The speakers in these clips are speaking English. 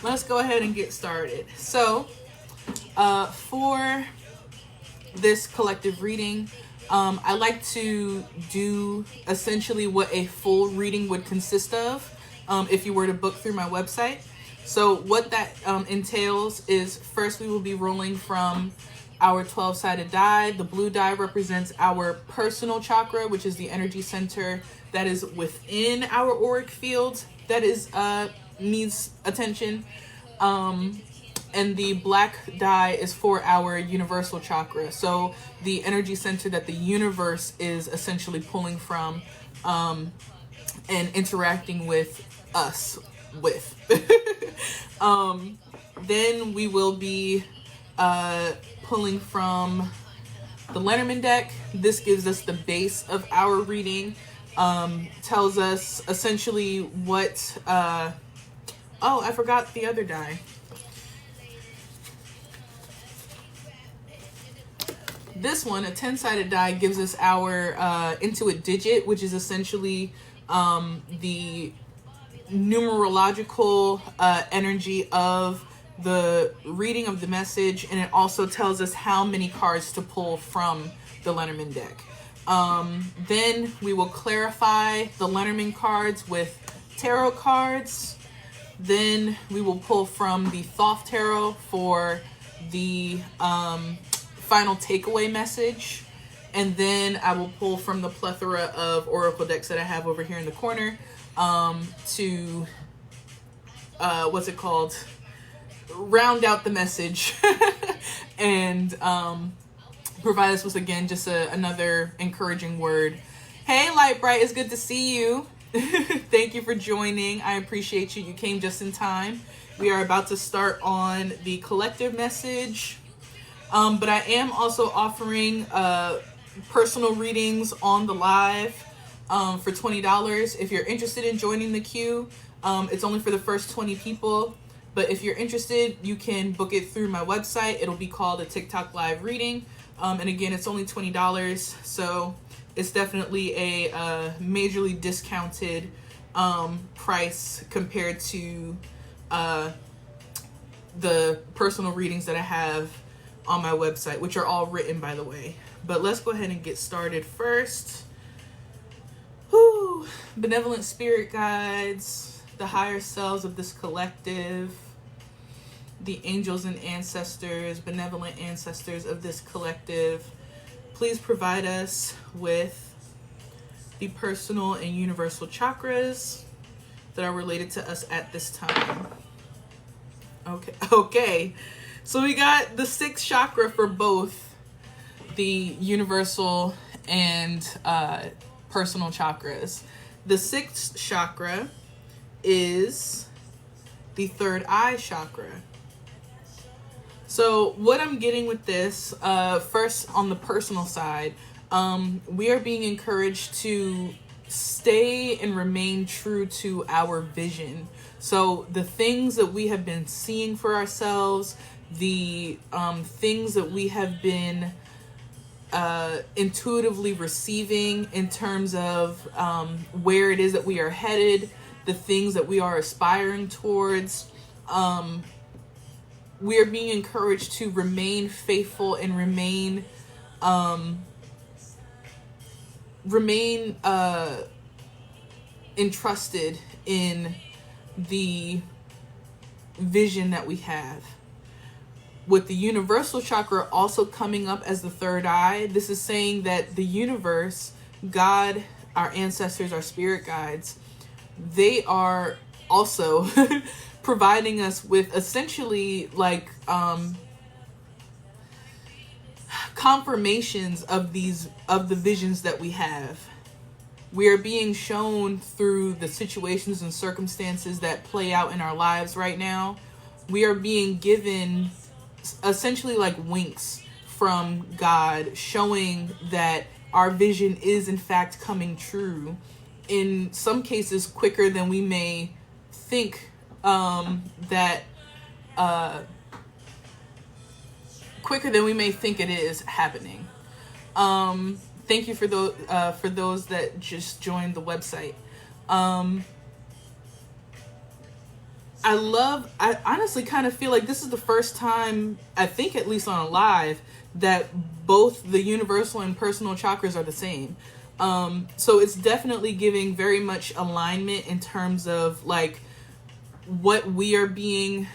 let's go ahead and get started. So, for this collective reading, I like to do essentially what a full reading would consist of if you were to book through my website. So what that entails is, first we will be rolling from our 12-sided die. The blue die represents our personal chakra, which is the energy center that is within our auric field that is needs attention. And the black die is for our universal chakra. So the energy center that the universe is essentially pulling from and interacting with us with. Then we will be pulling from the Lenormand deck. This gives us the base of our reading. Tells us essentially what... oh, I forgot the other die. This one, a 10-sided die, gives us our Intuit digit, which is essentially the numerological energy of the reading of the message, and it also tells us how many cards to pull from the Lenormand deck. Then we will clarify the Lenormand cards with tarot cards. Then we will pull from the Thoth Tarot for the final takeaway message, and then I will pull from the plethora of oracle decks that I have over here in the corner to round out the message and provide us with, again, just another encouraging word. Hey Light Bright, it's good to see you. Thank you for joining. I appreciate you. You came just in time. We are about to start on the collective message. But I am also offering personal readings on the live for $20. If you're interested in joining the queue, it's only for the first 20 people. But if you're interested, you can book it through my website. It'll be called a TikTok live reading. And again, it's only $20. So it's definitely a majorly discounted price compared to the personal readings that I have on my website, which are all written, by the way. But let's go ahead and get started first. Whew. Benevolent spirit guides, the higher selves of this collective, the angels and ancestors, benevolent ancestors of this collective, please provide us with the personal and universal chakras that are related to us at this time. Okay. So we got the 6th chakra for both the universal and personal chakras. The 6th chakra is the 3rd eye chakra. So what I'm getting with this, first on the personal side, we are being encouraged to stay and remain true to our vision. So the things that we have been seeing for ourselves, the things that we have been intuitively receiving in terms of where it is that we are headed, the things that we are aspiring towards, we are being encouraged to remain faithful and remain entrusted in the vision that we have. With the universal chakra also coming up as the 3rd eye, this is saying that the universe, God, our ancestors, our spirit guides, they are also providing us with essentially like confirmations of the visions that we have. We are being shown through the situations and circumstances that play out in our lives right now. We are being given essentially like winks from God, showing that our vision is in fact coming true, in some cases quicker than we may think quicker than we may think it is happening. Thank you for those that just joined the website. I honestly kind of feel like this is the first time, I think at least on a live, that both the universal and personal chakras are the same. So it's definitely giving very much alignment in terms of like what we are being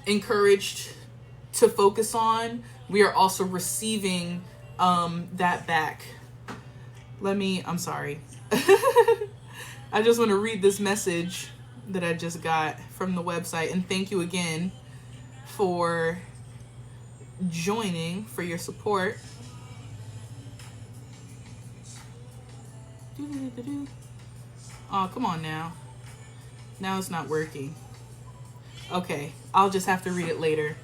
encouraged to focus on. We are also receiving that back. I'm sorry. I just want to read this message that I just got from the website, and thank you again for joining, for your support. Oh, come on now. Now it's not working. Okay, I'll just have to read it later.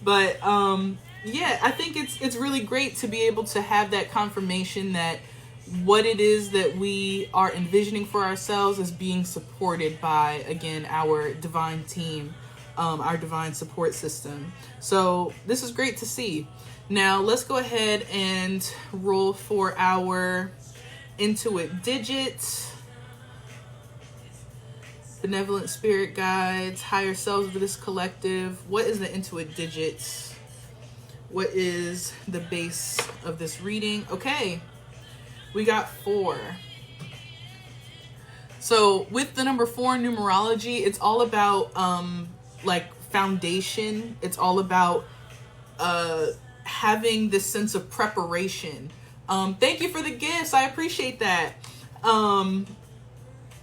But yeah, I think it's really great to be able to have that confirmation that what it is that we are envisioning for ourselves is being supported by, again, our divine team, our divine support system. So this is great to see. Now let's go ahead and roll for our Intuit digits. Benevolent spirit guides, higher selves of this collective. What is the Intuit digits? What is the base of this reading? Okay, we got 4. So with the number 4 numerology, it's all about like foundation. It's all about having this sense of preparation. Thank you for the gifts. I appreciate that.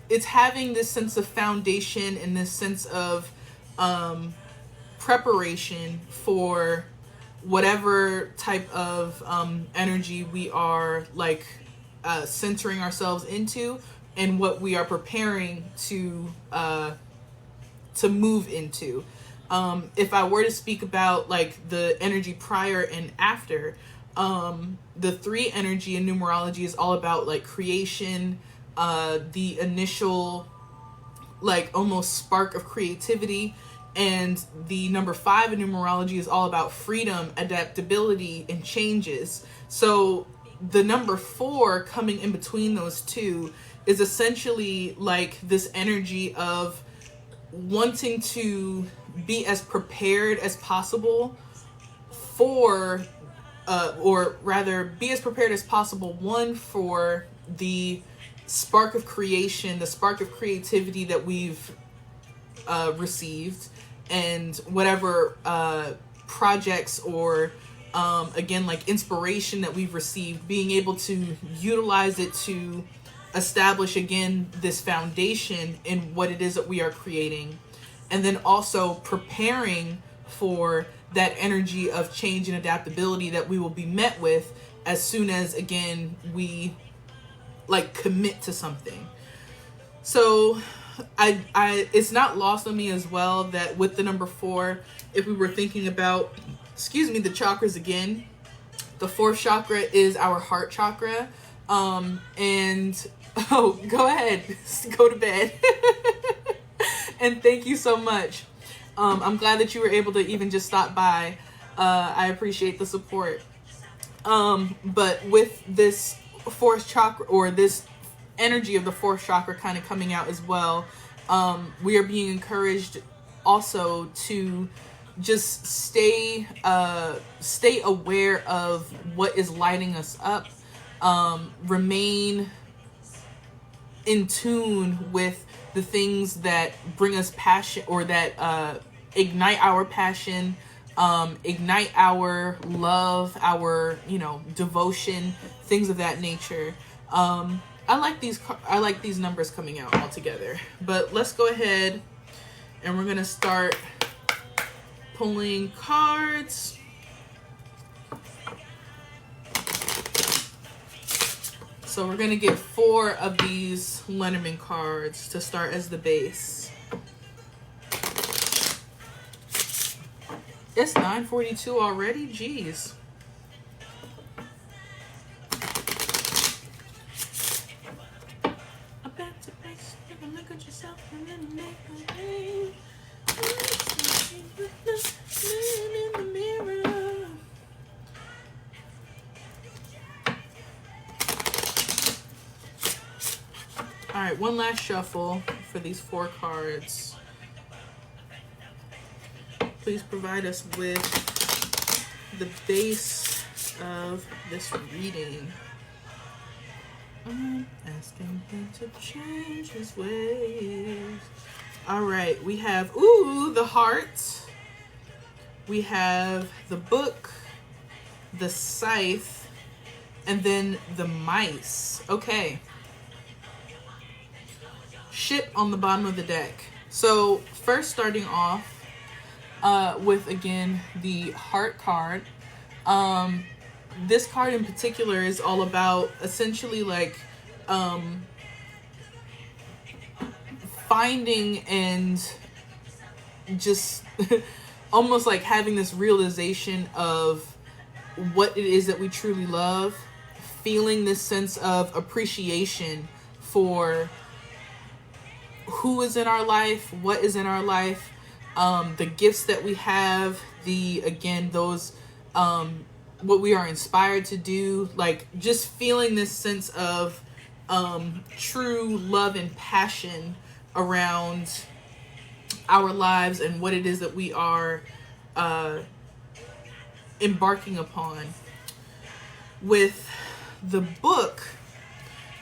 It's having this sense of foundation and this sense of preparation for whatever type of energy we are like centering ourselves into, and what we are preparing to move into. If I were to speak about like the energy prior and after, the 3 energy in numerology is all about like creation, the initial like almost spark of creativity, and the number 5 in numerology is all about freedom, adaptability, and changes. So the number 4 coming in between those two is essentially like this energy of wanting to be as prepared as possible for or rather be as prepared as possible, one, for the spark of creation, the spark of creativity that we've received, and whatever projects or again like inspiration that we've received, being able to utilize it to establish again this foundation in what it is that we are creating, and then also preparing for that energy of change and adaptability that we will be met with as soon as again we like commit to something. So I it's not lost on me as well that with the number 4, if we were thinking about, the chakras again, the 4th chakra is our heart chakra. And go ahead, go to bed. And thank you so much. I'm glad that you were able to even just stop by. I appreciate the support. But with this 4th chakra, or this energy of the 4th chakra kind of coming out as well, we are being encouraged also to just stay aware of what is lighting us up, remain in tune with the things that bring us passion, or that ignite our passion, ignite our love, our devotion, things of that nature. I like these numbers coming out all together. But let's go ahead and we're gonna start pulling cards. So we're gonna get 4 of these Lenormand cards to start as the base. It's 9:42 already? Jeez. All right, one last shuffle for these 4 cards. Please provide us with the base of this reading. I'm asking him to change his ways. All right, we have, the heart. We have the book, the scythe, and then the mice. Okay. Ship on the bottom of the deck. So first starting off with, again, the heart card. This card in particular is all about essentially like finding and just almost like having this realization of what it is that we truly love, feeling this sense of appreciation for who is in our life, what is in our life, the gifts that we have, those what we are inspired to do, like just feeling this sense of true love and passion around our lives and what it is that we are embarking upon. With the book,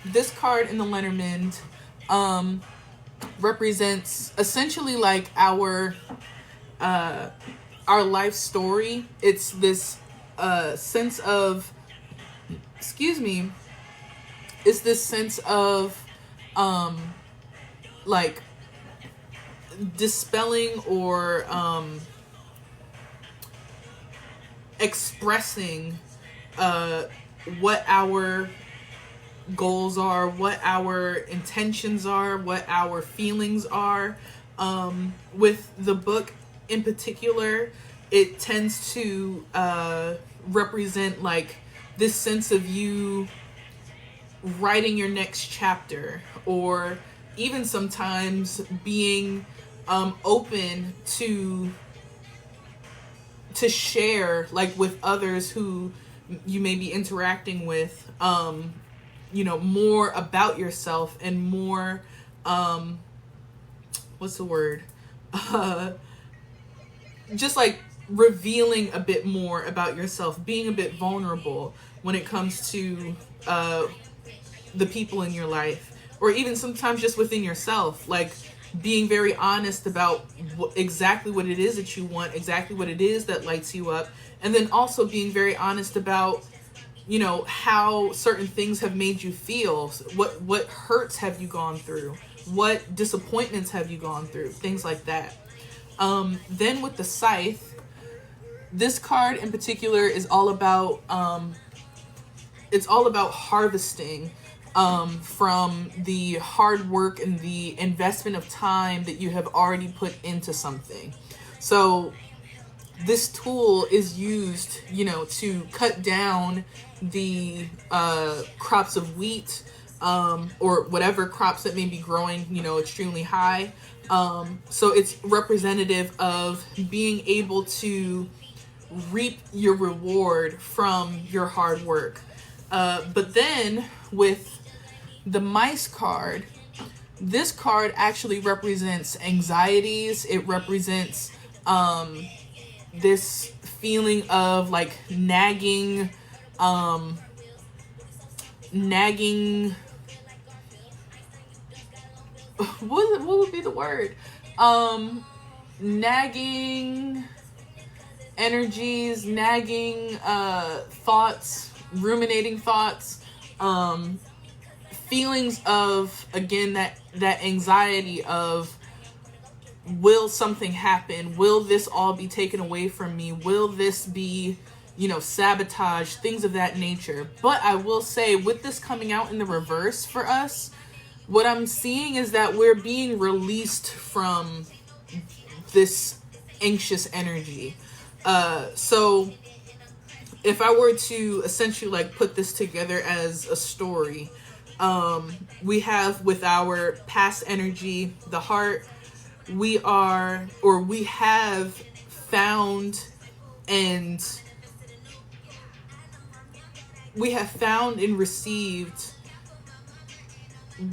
this card in the Lenormand represents essentially like our life story. It's this sense of, it's this sense of like dispelling or expressing what our goals are, what our intentions are, what our feelings are. With the book in particular, it tends to represent like this sense of you writing your next chapter, or even sometimes being open to share like with others who you may be interacting with, more about yourself and more, what's the word? Just like revealing a bit more about yourself, being a bit vulnerable when it comes to the people in your life, or even sometimes just within yourself, like being very honest about exactly what it is that you want, exactly what it is that lights you up, and then also being very honest about how certain things have made you feel, what hurts have you gone through, what disappointments have you gone through, things like that. Then with the scythe, this card in particular is all about harvesting from the hard work and the investment of time that you have already put into something. So this tool is used, to cut down the crops of wheat, or whatever crops that may be growing, extremely high. So it's representative of being able to reap your reward from your hard work. But then with the mice card, this card actually represents anxieties. It represents this feeling of like nagging, what would be the word? Nagging energies, nagging thoughts, ruminating thoughts, feelings of, again, that anxiety of, will something happen? Will this all be taken away from me? Will this be, sabotage, things of that nature? But I will say, with this coming out in the reverse for us, what I'm seeing is that we're being released from this anxious energy. So if I were to essentially like put this together as a story, we have with our past energy, the heart, we have found and received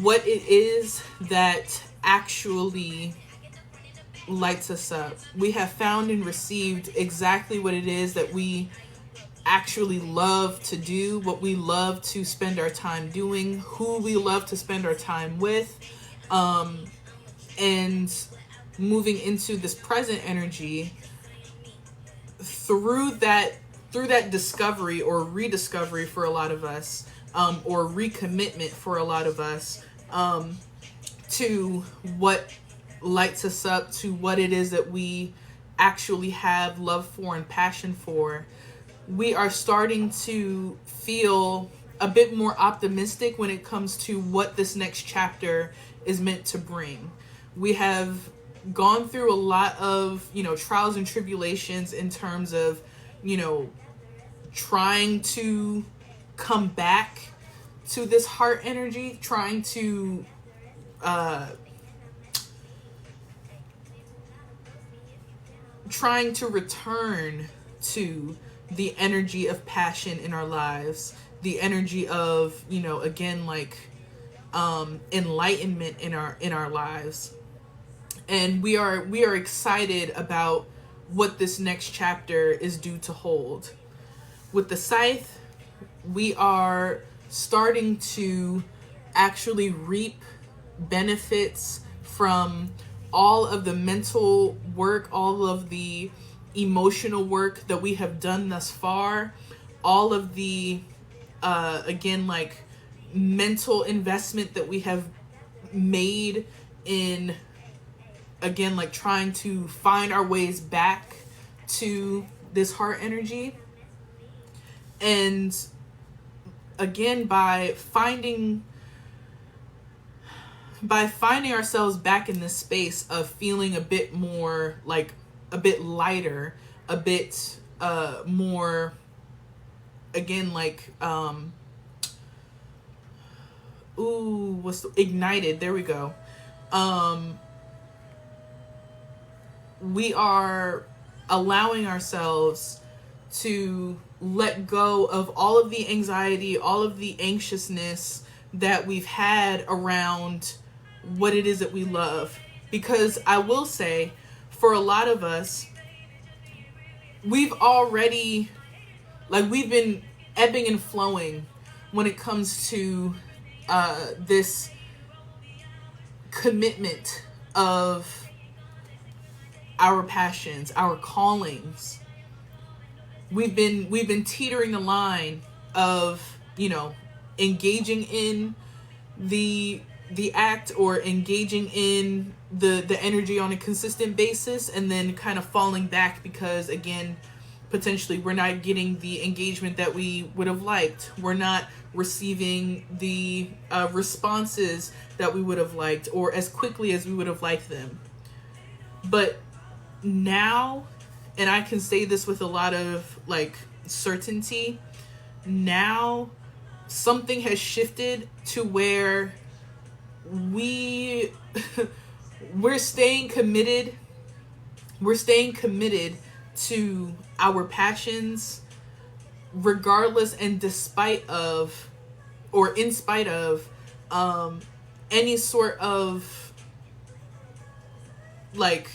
what it is that actually lights us up. We have found and received exactly what it is that we actually love to do, what we love to spend our time doing, who we love to spend our time with, and moving into this present energy through that discovery or rediscovery for a lot of us, or recommitment for a lot of us, to what lights us up, to what it is that we actually have love for and passion for. We are starting to feel a bit more optimistic when it comes to what this next chapter is meant to bring. We have gone through a lot of, trials and tribulations in terms of, trying to come back to this heart energy, trying to return to the energy of passion in our lives, the energy of, again, like, enlightenment in our lives. And we are excited about what this next chapter is due to hold. With the scythe, we are starting to actually reap benefits from all of the mental work, all of the emotional work that we have done thus far, all of the again, like, mental investment that we have made in, again, like, trying to find our ways back to this heart energy. And again, by finding ourselves back in this space of feeling a bit more, like, a bit lighter, a bit more, again, like, ignited. There we go. We are allowing ourselves to let go of all of the anxiety, all of the anxiousness that we've had around what it is that we love. Because I will say, for a lot of us, we've already, like, we've been ebbing and flowing when it comes to this commitment of our passions, our callings. We've been teetering the line of, engaging in the act, or engaging in the energy on a consistent basis, and then kind of falling back because, again, potentially we're not getting the engagement that we would have liked. We're not receiving the responses that we would have liked, or as quickly as we would have liked them. But now, and I can say this with a lot of, like, certainty, now something has shifted to where we're staying committed to our passions, regardless and despite of, or in spite of, any sort of, like,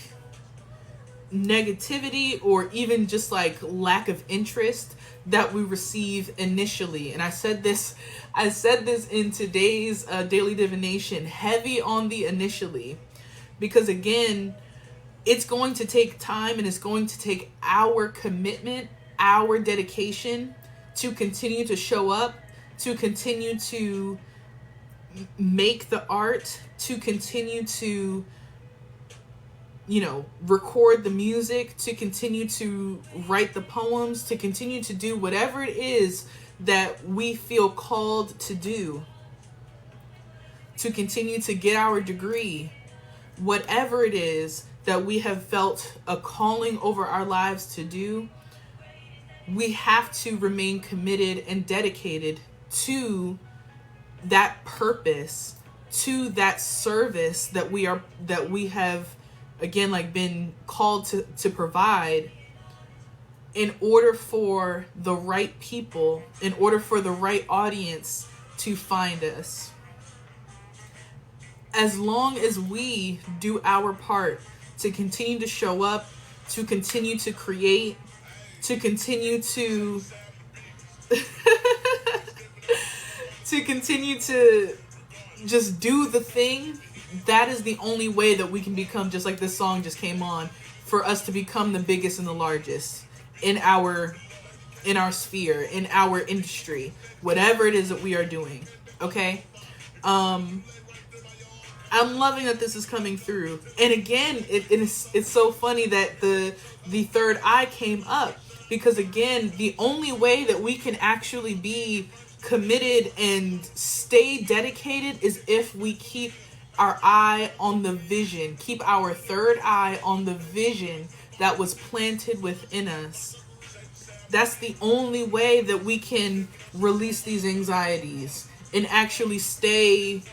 negativity, or even just, like, lack of interest that we receive initially. And I said this in today's daily divination, heavy on the initially, because, again, it's going to take time, and it's going to take our commitment, our dedication to continue to show up, to continue to make the art, to continue to, record the music, to continue to write the poems, to continue to do whatever it is that we feel called to do, to continue to get our degree, whatever it is that we have felt a calling over our lives to do. We have to remain committed and dedicated to that purpose, to that service that we have, again, like, been called to provide, in order for the right people, in order for the right audience to find us. as long as we do our part to continue to show up, to continue to create, to continue to to continue to just do the thing, that is the only way that we can become, just like this song just came on, for us to become the biggest and the largest in our sphere, in our industry, whatever it is that we are doing. Okay? I'm loving that this is coming through. And again, it's so funny that the third eye came up, because again, the only way that we can actually be committed and stay dedicated is if we keep our eye on the vision, keep our third eye on the vision that was planted within us. That's the only way that we can release these anxieties and actually stay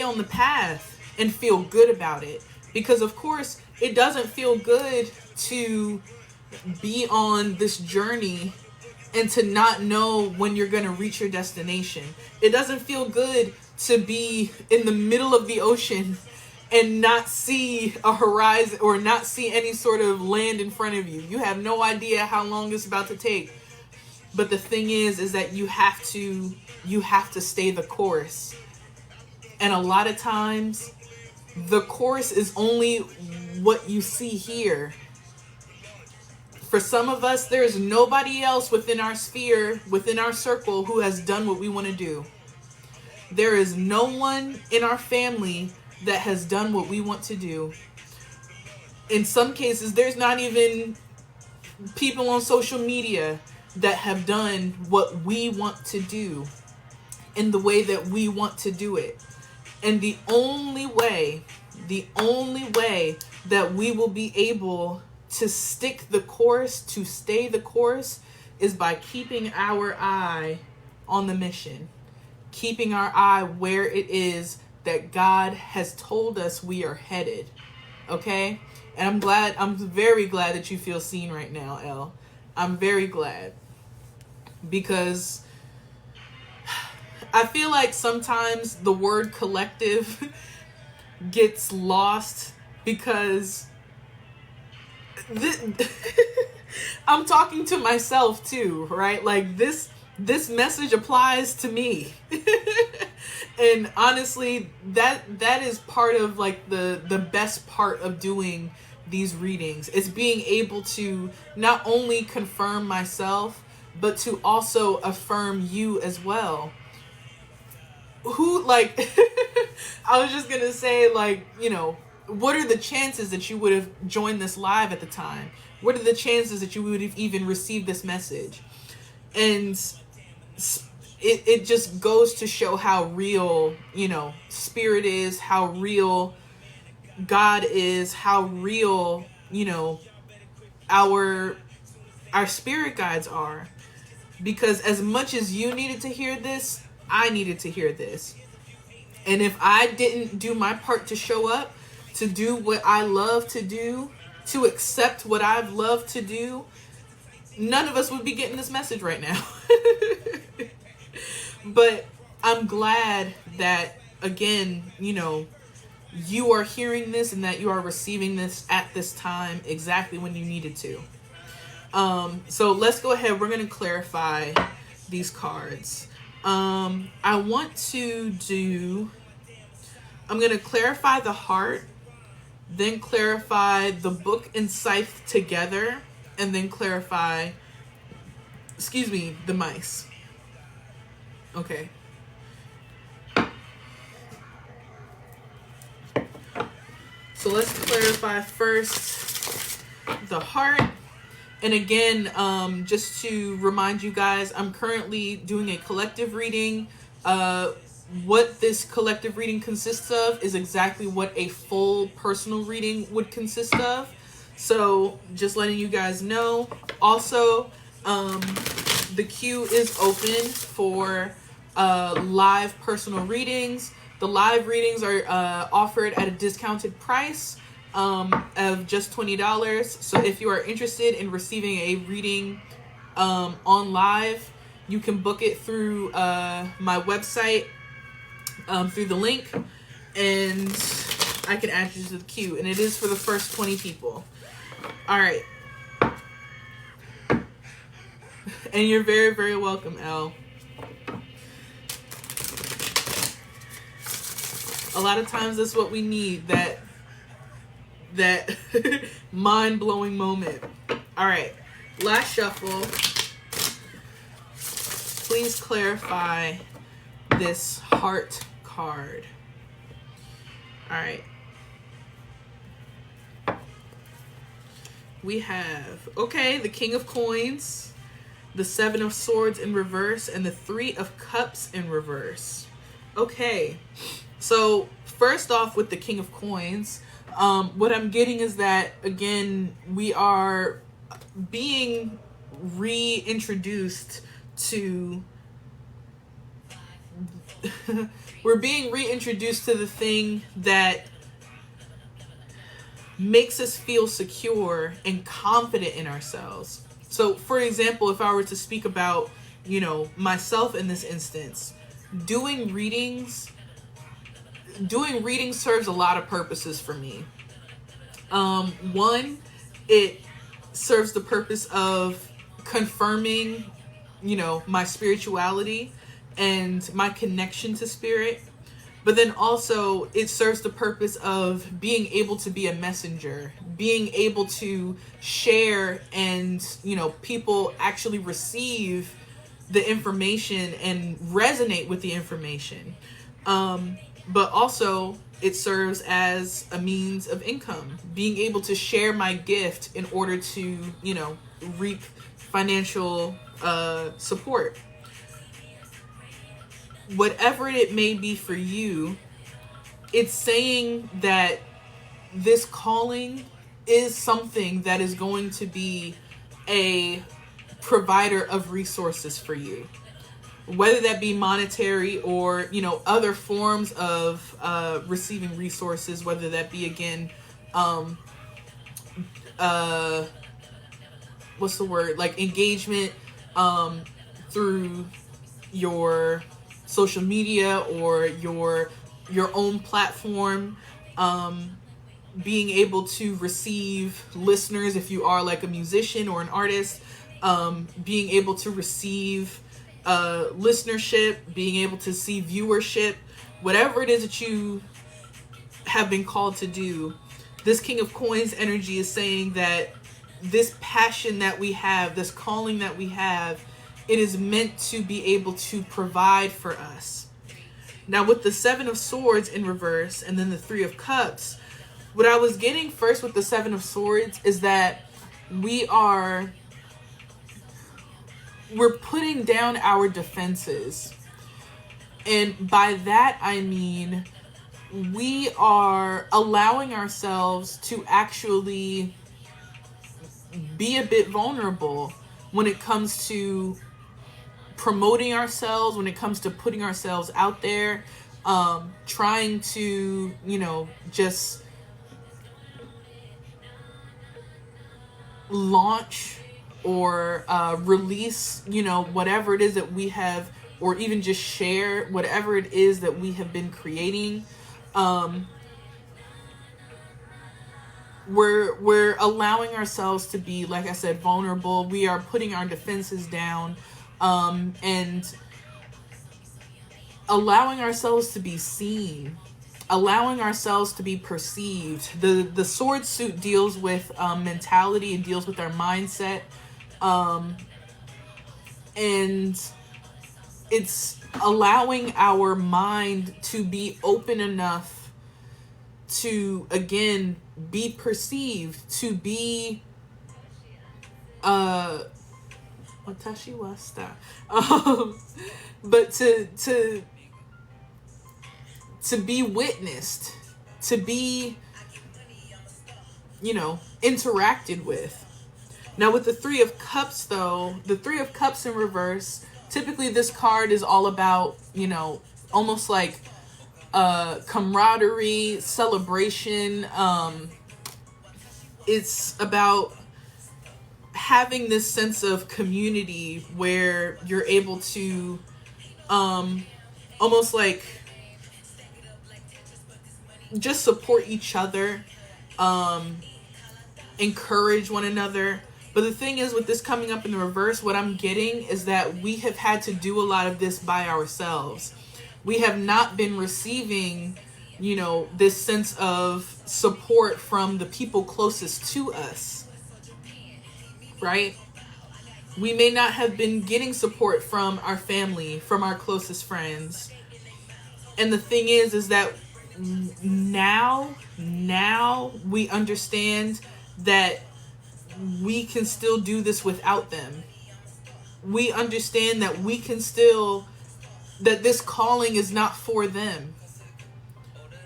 on the path and feel good about it. Because of course, it doesn't feel good to be on this journey and to not know when you're going to reach your destination. It doesn't feel good to be in the middle of the ocean and not see a horizon or not see any sort of land in front of you. You have no idea how long it's about to take. But the thing is that you have to stay the course. And a lot of times, the course is only what you see here. For some of us, there's nobody else within our sphere, within our circle, who has done what we want to do. There is no one in our family that has done what we want to do. In some cases, there's not even people on social media that have done what we want to do in the way that we want to do it. And the only way that we will be able to stick the course, to stay the course, is by keeping our eye on the mission. Keeping our eye where it is that God has told us we are headed. Okay? And I'm very glad that you feel seen right now, Elle. I'm very glad. Because I feel like sometimes the word collective gets lost, because I'm talking to myself too, right? Like this message applies to me. And honestly, that is part of like the best part of doing these readings. It's being able to not only confirm myself, but to also affirm you as well. Who, like, I was just gonna say, like, you know, what are the chances that you would have joined this live at the time? What are the chances that you would have even received this message? And it just goes to show how real, you know, spirit is, how real God is, how real, you know, our spirit guides are. Because as much as you needed to hear this, I needed to hear this. And if I didn't do my part to show up, to do what I love to do, to accept what I've loved to do, none of us would be getting this message right now. But I'm glad that, again, you know, you are hearing this and that you are receiving this at this time exactly when you needed to. So let's go ahead. We're going to clarify these cards. I'm going to clarify the heart, then clarify the book and scythe together, and then clarify, the mice. Okay. So let's clarify first the heart. And again, just to remind you guys, I'm currently doing a collective reading. What this collective reading consists of is exactly what a full personal reading would consist of. So just letting you guys know. Also, the queue is open for live personal readings. The live readings are offered at a discounted price of just $20. So if you are interested in receiving a reading on live, you can book it through my website through the link, and I can add you to the queue. And it is for the first 20 people. All right. And you're very, very welcome, Elle. A lot of times that's what we need, that mind-blowing moment. All right, last shuffle. Please clarify this heart card. All right. We have, okay, the King of Coins, the Seven of Swords in reverse, and the Three of Cups in reverse. Okay, so first off with the King of Coins, what I'm getting is that, again, we are being reintroduced to we're being reintroduced to the thing that makes us feel secure and confident in ourselves. So, for example, if I were to speak about, myself in this instance, doing readings serves a lot of purposes for me. One, it serves the purpose of confirming, my spirituality and my connection to spirit. But then also it serves the purpose of being able to be a messenger, being able to share, and, people actually receive the information and resonate with the information. But also it serves as a means of income, being able to share my gift in order to, reap financial support. Whatever it may be for you, it's saying that this calling is something that is going to be a provider of resources for you, whether that be monetary or, other forms of receiving resources, whether that be, again, what's the word? Like engagement through your social media or your own platform, being able to receive listeners if you are like a musician or an artist, being able to receive listenership, being able to see viewership, whatever it is that you have been called to do. This King of Coins energy is saying that this passion that we have, this calling that we have, it is meant to be able to provide for us. Now with the Seven of Swords in reverse and then the Three of Cups, what I was getting first with the Seven of Swords is that we're putting down our defenses. And by that I mean we are allowing ourselves to actually be a bit vulnerable when it comes to promoting ourselves, when it comes to putting ourselves out there, trying to, just launch or release, whatever it is that we have, or even just share whatever it is that we have been creating. We're allowing ourselves to be, like I said, vulnerable. We are putting our defenses down, and allowing ourselves to be seen, allowing ourselves to be perceived. The sword suit deals with mentality and deals with our mindset, and it's allowing our mind to be open enough to, again, be perceived, to be watashi wa shita. But to be witnessed, to be, interacted with. Now with the Three of Cups though, the Three of Cups in reverse, typically this card is all about, almost like camaraderie, celebration. It's about having this sense of community where you're able to almost like just support each other, encourage one another. But the thing is, with this coming up in the reverse, what I'm getting is that we have had to do a lot of this by ourselves. We have not been receiving, this sense of support from the people closest to us, right? We may not have been getting support from our family, from our closest friends. And the thing is that now we understand that we can still do this without them. We understand that that this calling is not for them.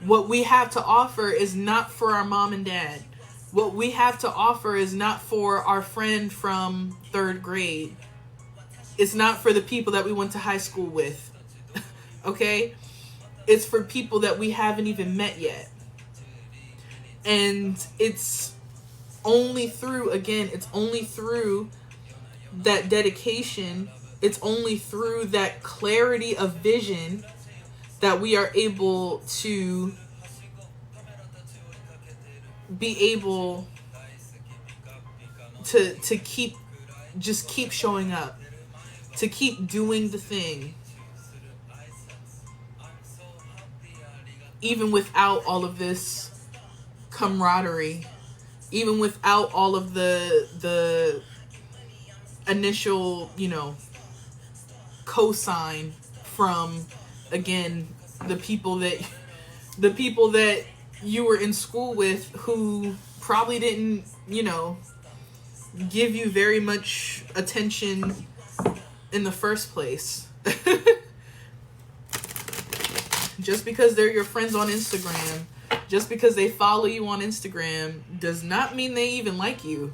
What we have to offer is not for our mom and dad. What we have to offer is not for our friend from 3rd grade. It's not for the people that we went to high school with. Okay? It's for people that we haven't even met yet. And it's only through that dedication, it's only through that clarity of vision that we are able to keep showing up, to keep doing the thing, even without all of this camaraderie, even without all of the initial, cosign from, again, the people that you were in school with, who probably didn't, give you very much attention in the first place. Just because they're your friends on Instagram, just because they follow you on Instagram, does not mean they even like you.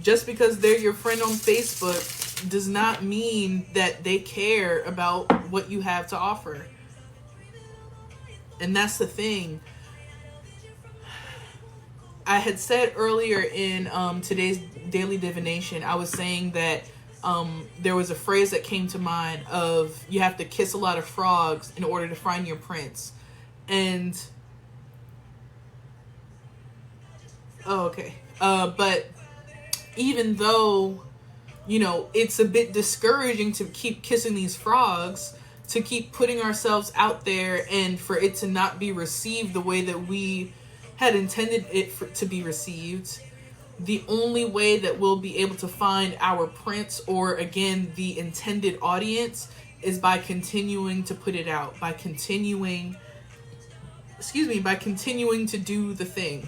Just because they're your friend on Facebook does not mean that they care about what you have to offer. And that's the thing. I had said earlier in today's daily divination, I was saying that there was a phrase that came to mind of, you have to kiss a lot of frogs in order to find your prince. And but even though, it's a bit discouraging to keep kissing these frogs, to keep putting ourselves out there, and for it to not be received the way that we had intended it to be received, the only way that we'll be able to find our prince, or again, the intended audience, is by continuing to put it out, by continuing to do the thing,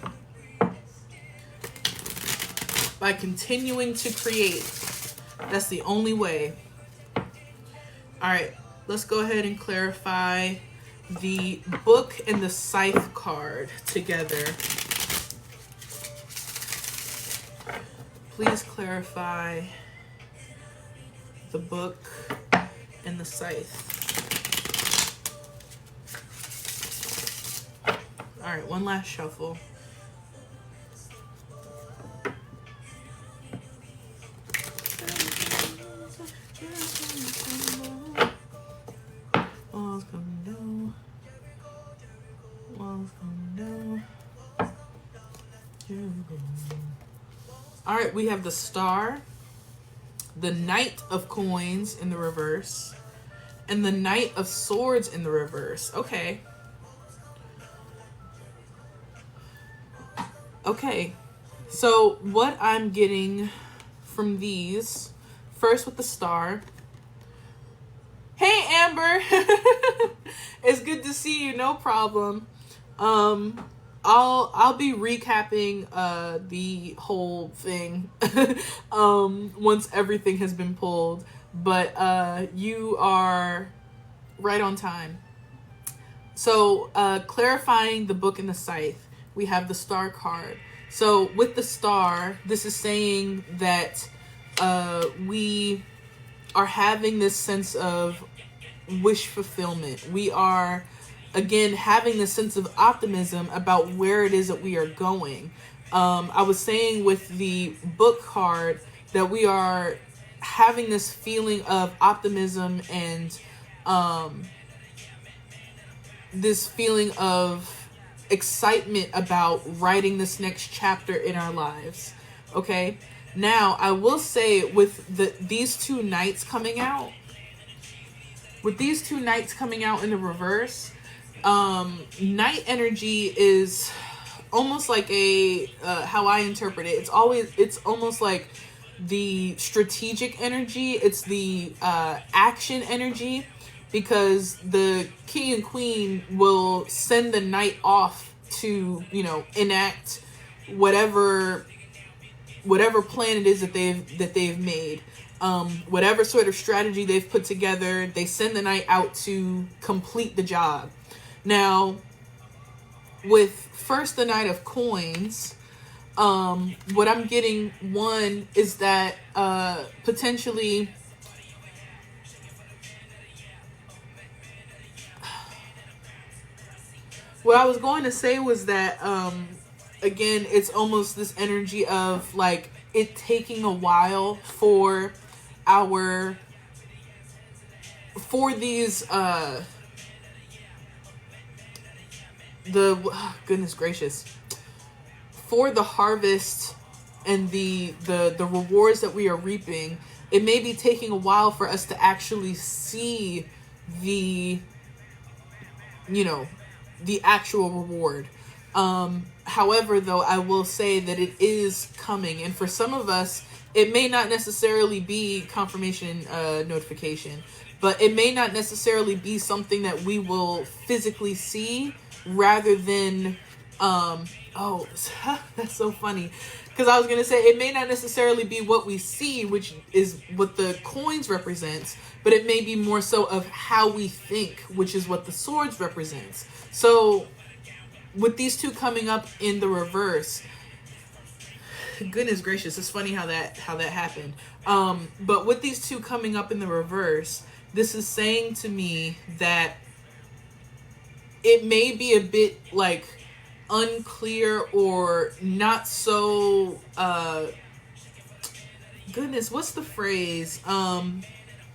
by continuing to create. That's the only way. All right, let's go ahead and clarify the book and the scythe card together. Please clarify the book and the scythe. All right, one last shuffle. All right, we have the Star, the Knight of Coins in the reverse, and the Knight of Swords in the reverse. Okay. So what I'm getting from these, first with the Star. Hey, Amber. It's good to see you. No problem. I'll be recapping the whole thing once everything has been pulled, but you are right on time. So clarifying the book and the scythe, we have the Star card. So with the Star, this is saying that we are having this sense of wish fulfillment. We are, again, having this sense of optimism about where it is that we are going. I was saying with the book card that we are having this feeling of optimism and this feeling of excitement about writing this next chapter in our lives. Okay. Now, I will say with these two nights coming out, in the reverse, night energy is almost like a, how I interpret it, it's almost like the strategic energy. It's the action energy, because the king and queen will send the night off to, enact whatever plan it is that they've made. Whatever sort of strategy they've put together, they send the night out to complete the job. Now, with first the Knight of Coins, what I'm getting, one, is that potentially what I was going to say was that again, it's almost this energy of like it taking a while for these goodness gracious, for the harvest and the rewards that we are reaping. It may be taking a while for us to actually see the actual reward. However, though, I will say that it is coming, and for some of us, it may not necessarily be confirmation notification, but it may not necessarily be something that we will physically see, rather than oh, that's so funny, because I was gonna say it may not necessarily be what we see, which is what the coins represents, but it may be more so of how we think, which is what the swords represents. So with these two coming up in the reverse, goodness gracious, it's funny how that happened. But with these two coming up in the reverse, this is saying to me that it may be a bit like unclear or not so goodness, what's the phrase?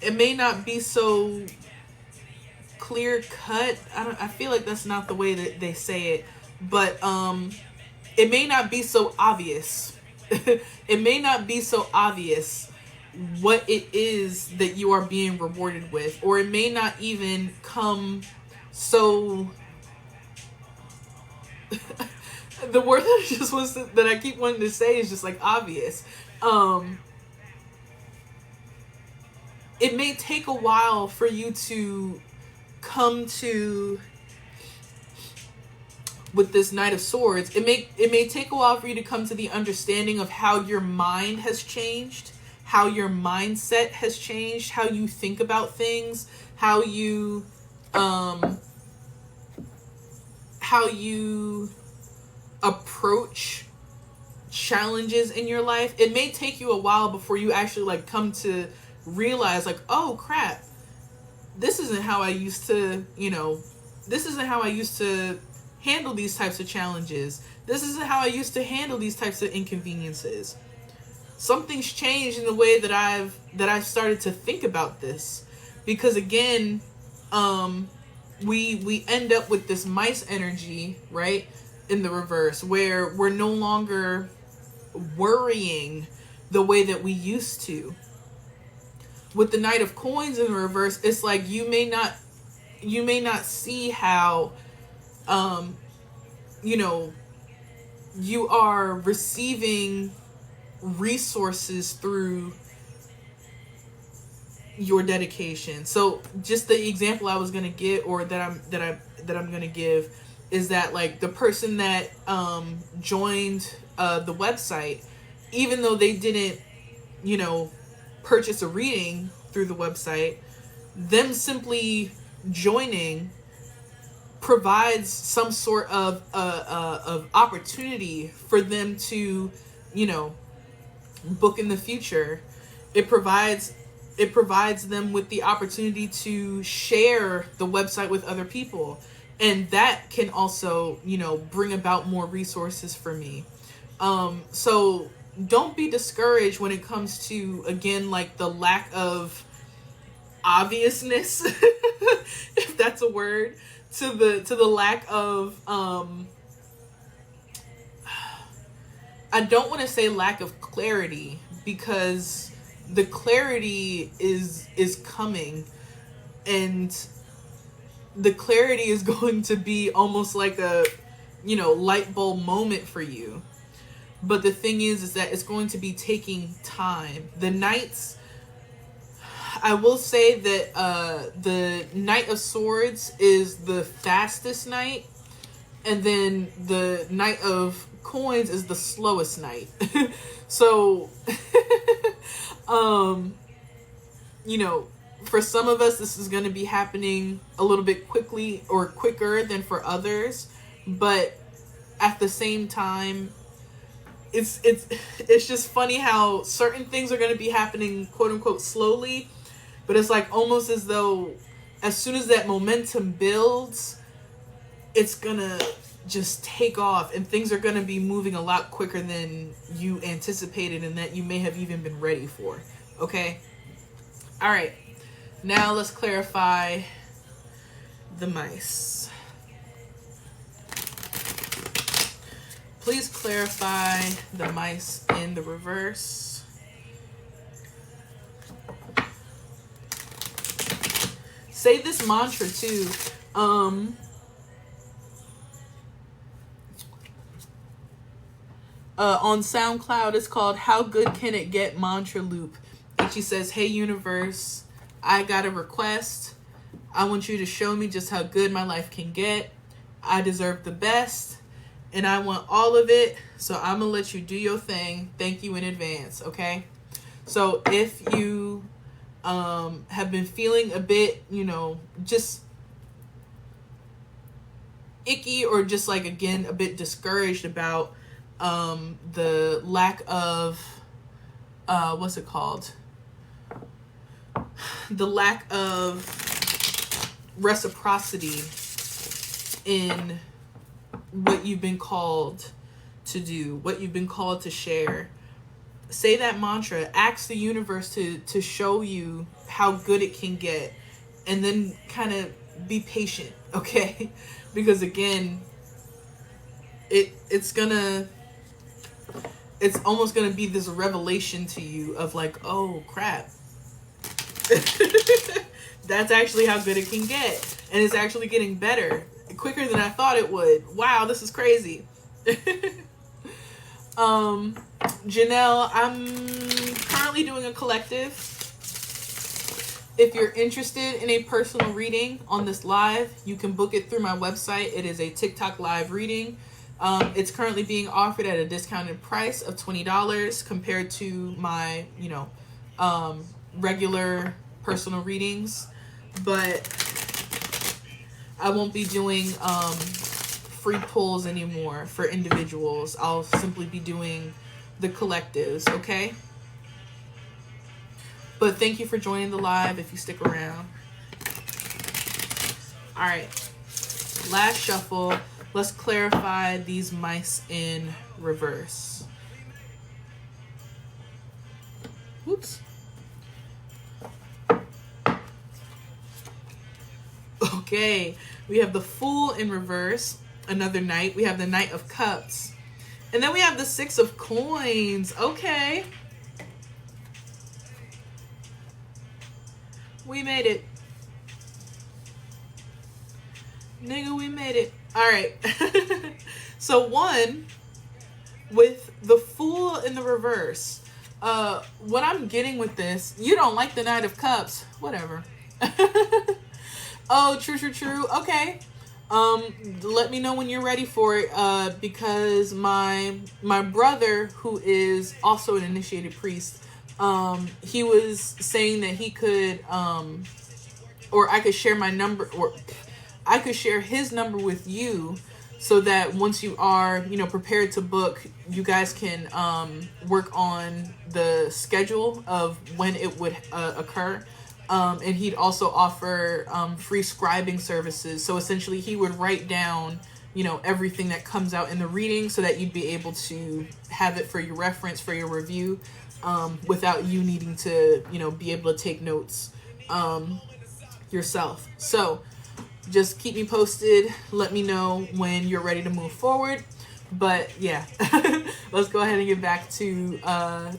It may not be so clear cut. I feel like that's not the way that they say it, but it may not be so obvious. It may not be so obvious what it is that you are being rewarded with, or it may not even come so the word that I keep wanting to say is just like obvious. It may take a while for you to come to, with this Knight of Swords, it may take a while for you to come to the understanding of how your mind has changed, how your mindset has changed, how you think about things, how you approach challenges in your life. It may take you a while before you actually like come to realize like, oh crap, this isn't how I used to, this isn't how I used to handle these types of challenges. This isn't how I used to handle these types of inconveniences. Something's changed in the way that I've started to think about this, because again, we end up with this mice energy, right, in the reverse, where we're no longer worrying the way that we used to. With the Knight of Coins in the reverse, it's like you may not see how you are receiving resources through your dedication. So just the example I was gonna give, or that I'm gonna give, is that like the person that joined the website, even though they didn't purchase a reading through the website, them simply joining provides some sort of opportunity for them to book in the future. It provides them with the opportunity to share the website with other people, and that can also bring about more resources for me. So don't be discouraged when it comes to, again, like the lack of obviousness if that's a word, to the lack of I don't want to say lack of clarity, because the clarity is coming, and the clarity is going to be almost like a, light bulb moment for you. But the thing is that it's going to be taking time. The nights, I will say that the Knight of Swords is the fastest knight, and then the Knight of Coins is the slowest knight. So, for some of us, this is going to be happening a little bit quickly or quicker than for others. But at the same time, it's just funny how certain things are going to be happening, quote unquote, slowly. But it's like almost as though as soon as that momentum builds, it's going to just take off, and things are going to be moving a lot quicker than you anticipated and that you may have even been ready for. Okay? All right. Now let's clarify the mice. Please clarify the mice in the reverse. Say this mantra too. On SoundCloud, it's called How Good Can It Get Mantra Loop. And she says, hey, universe, I got a request. I want you to show me just how good my life can get. I deserve the best, and I want all of it. So I'm going to let you do your thing. Thank you in advance, okay? So if you have been feeling a bit, just icky, or just like, again, a bit discouraged about the lack of what's it called? The lack of reciprocity in what you've been called to do, what you've been called to share. Say that mantra. Ask the universe to show you how good it can get, and then kind of be patient, okay? Because again, it's almost gonna be this revelation to you of like, oh crap. That's actually how good it can get. And it's actually getting better. Quicker than I thought it would. Wow, this is crazy. Janelle, I'm currently doing a collective. If you're interested in a personal reading on this live, you can book it through my website. It is a TikTok live reading. It's currently being offered at a discounted price of $20 compared to my, regular personal readings. But I won't be doing free pulls anymore for individuals. I'll simply be doing the collectives, okay? But thank you for joining the live if you stick around. All right, last shuffle. Let's clarify these mice in reverse. Oops. Okay, we have the Fool in reverse, another Knight. We have the Knight of Cups. And then we have the Six of Coins. Okay. We made it. Nigga, we made it. All right. So one, with the Fool in the reverse, what I'm getting with this, you don't like the Knight of Cups. Whatever. Oh, true. Okay. Let me know when you're ready for it, because my brother, who is also an initiated priest, he was saying that he could, or I could share my number, or I could share his number with you, so that once you are, prepared to book, you guys can work on the schedule of when it would occur. And he'd also offer free scribing services. So essentially he would write down, everything that comes out in the reading, so that you'd be able to have it for your reference, for your review, without you needing to, be able to take notes yourself. So just keep me posted. Let me know when you're ready to move forward. But yeah, let's go ahead and get back to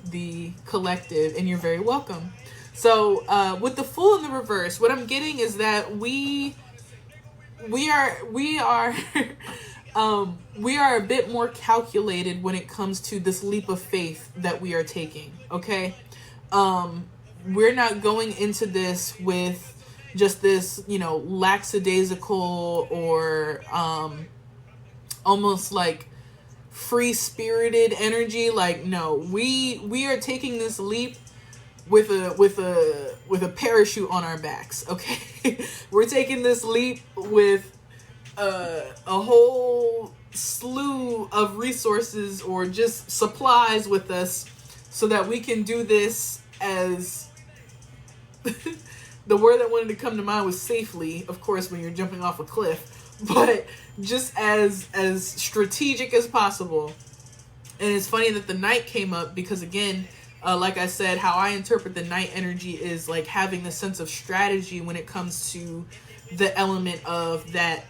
the collective, and you're very welcome. So with the Fool in the reverse, what I'm getting is that we are we are a bit more calculated when it comes to this leap of faith that we are taking. Okay, we're not going into this with just this, lackadaisical or almost like free-spirited energy. Like, no, we are taking this leap with a parachute on our backs. Okay, we're taking this leap with a whole slew of resources or just supplies with us, so that we can do this as the word that wanted to come to mind was safely, of course, when you're jumping off a cliff, but just as strategic as possible. And it's funny that the night came up because, again, like I said, how I interpret the night energy is like having the sense of strategy when it comes to the element of that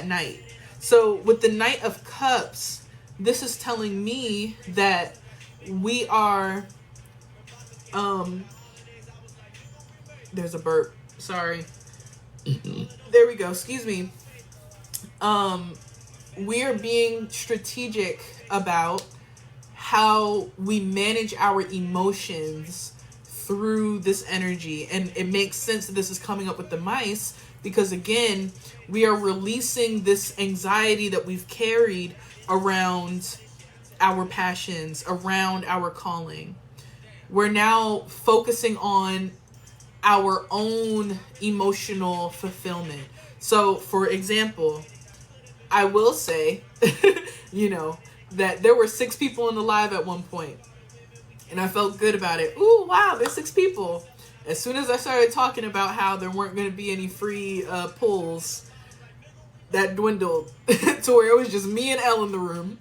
night. So with the Knight of Cups, this is telling me that we are there's a burp, sorry. There we go, excuse me. We are being strategic about how we manage our emotions through this energy. And it makes sense that this is coming up with the mice, because again, we are releasing this anxiety that we've carried around our passions, around our calling. We're now focusing on our own emotional fulfillment. So, for example, I will say, that there were 6 people in the live at one point, and I felt good about it. Ooh, wow, there's 6 people. As soon as I started talking about how there weren't going to be any free pulls, that dwindled to where it was just me and Elle in the room.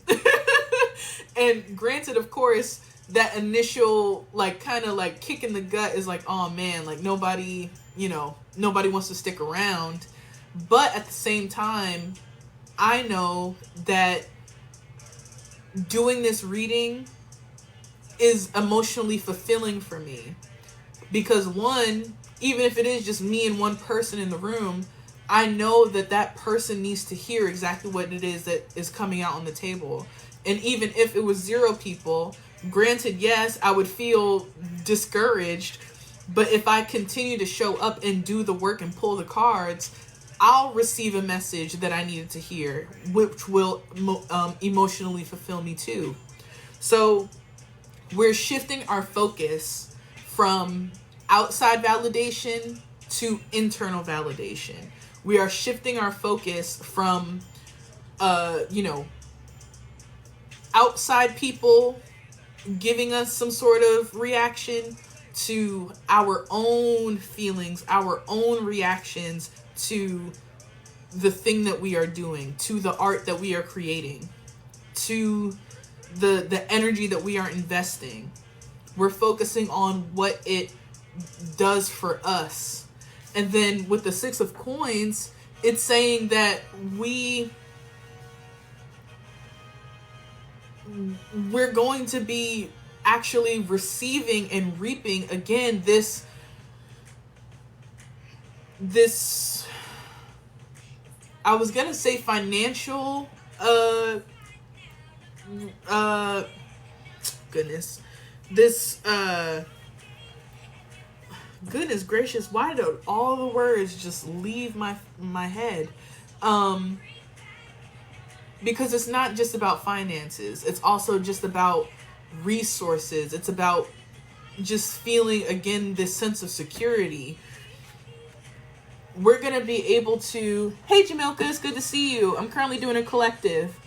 And granted, of course, that initial kind of kick in the gut is like, oh man, nobody wants to stick around. But at the same time, I know that doing this reading is emotionally fulfilling for me, because one, even if it is just me and one person in the room, I know that person needs to hear exactly what it is that is coming out on the table. And even if it was 0 people, granted, yes, I would feel discouraged, but if I continue to show up and do the work and pull the cards, I'll receive a message that I needed to hear, which will emotionally fulfill me too. So we're shifting our focus from outside validation to internal validation. We are shifting our focus from, outside people giving us some sort of reaction to our own feelings, our own reactions to the thing that we are doing, to the art that we are creating, to the energy that we are investing. We're focusing on what it does for us. And then with the 6 of Coins, it's saying that we're going to be actually receiving and reaping again this I was gonna say financial goodness gracious, why do all the words just leave my head? Because it's not just about finances. It's also just about resources. It's about just feeling, again, this sense of security. We're going to be able to... Hey, Jamilka, it's good to see you. I'm currently doing a collective.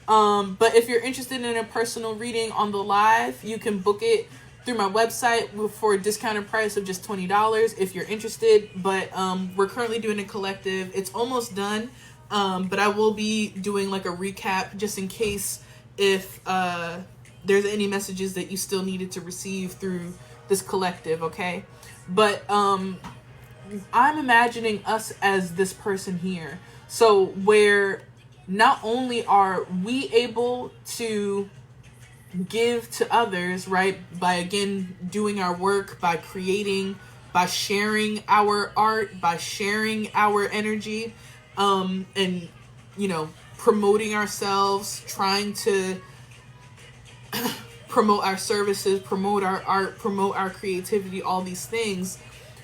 But if you're interested in a personal reading on the live, you can book it through my website for a discounted price of just $20 if you're interested. But we're currently doing a collective. It's almost done. But I will be doing a recap just in case if there's any messages that you still needed to receive through this collective, okay? But I'm imagining us as this person here. So where not only are we able to give to others, right, by again doing our work, by creating, by sharing our art, by sharing our energy, and promoting ourselves, trying to promote our services, promote our art, promote our creativity, all these things.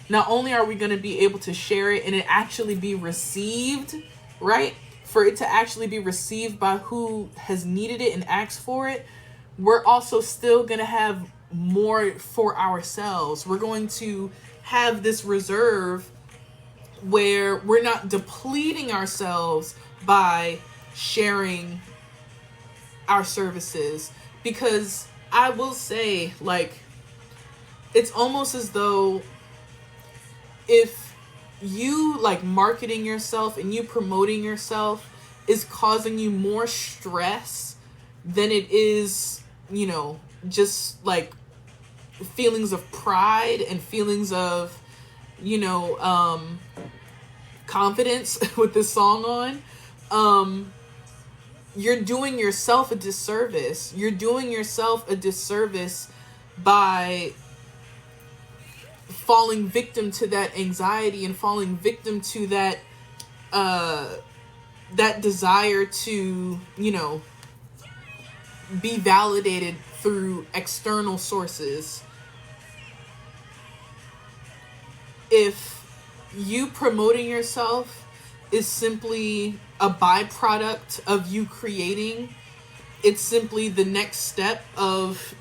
Not only are we going to be able to share it and it actually be received, right? For it to actually be received by who has needed it and asked for it, we're also still going to have more for ourselves. We're going to have this reserve where we're not depleting ourselves by sharing our services. Because I will say, like, it's almost as though if you like marketing yourself and you promoting yourself is causing you more stress than it is, just like feelings of pride and feelings of, confidence with this song on, you're doing yourself a disservice. You're doing yourself a disservice by falling victim to that anxiety and falling victim to that that desire to, be validated through external sources. If you promoting yourself is simply a byproduct of you creating, it's simply the next step of,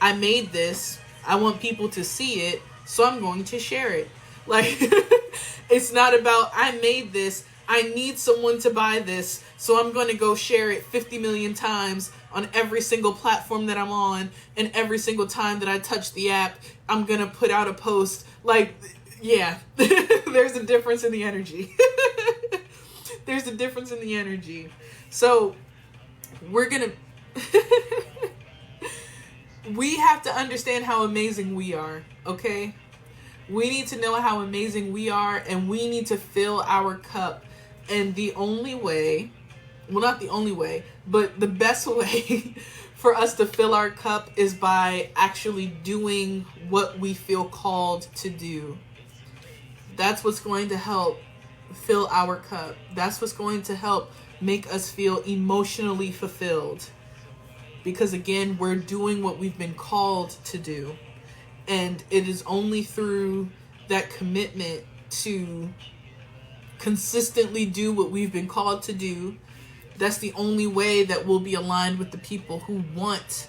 I made this, I want people to see it, so I'm going to share it. Like, it's not about, I made this, I need someone to buy this, so I'm going to go share it 50 million times on every single platform that I'm on, and every single time that I touch the app, I'm going to put out a post. Like, yeah, there's a difference in the energy. There's a difference in the energy. So, we're going to... we have to understand how amazing we are, okay? We need to know how amazing we are, and we need to fill our cup. And the only way, well, not the only way, but the best way for us to fill our cup is by actually doing what we feel called to do. That's what's going to help fill our cup. That's what's going to help make us feel emotionally fulfilled. Because again, we're doing what we've been called to do. And it is only through that commitment to consistently do what we've been called to do, that's the only way that we'll be aligned with the people who want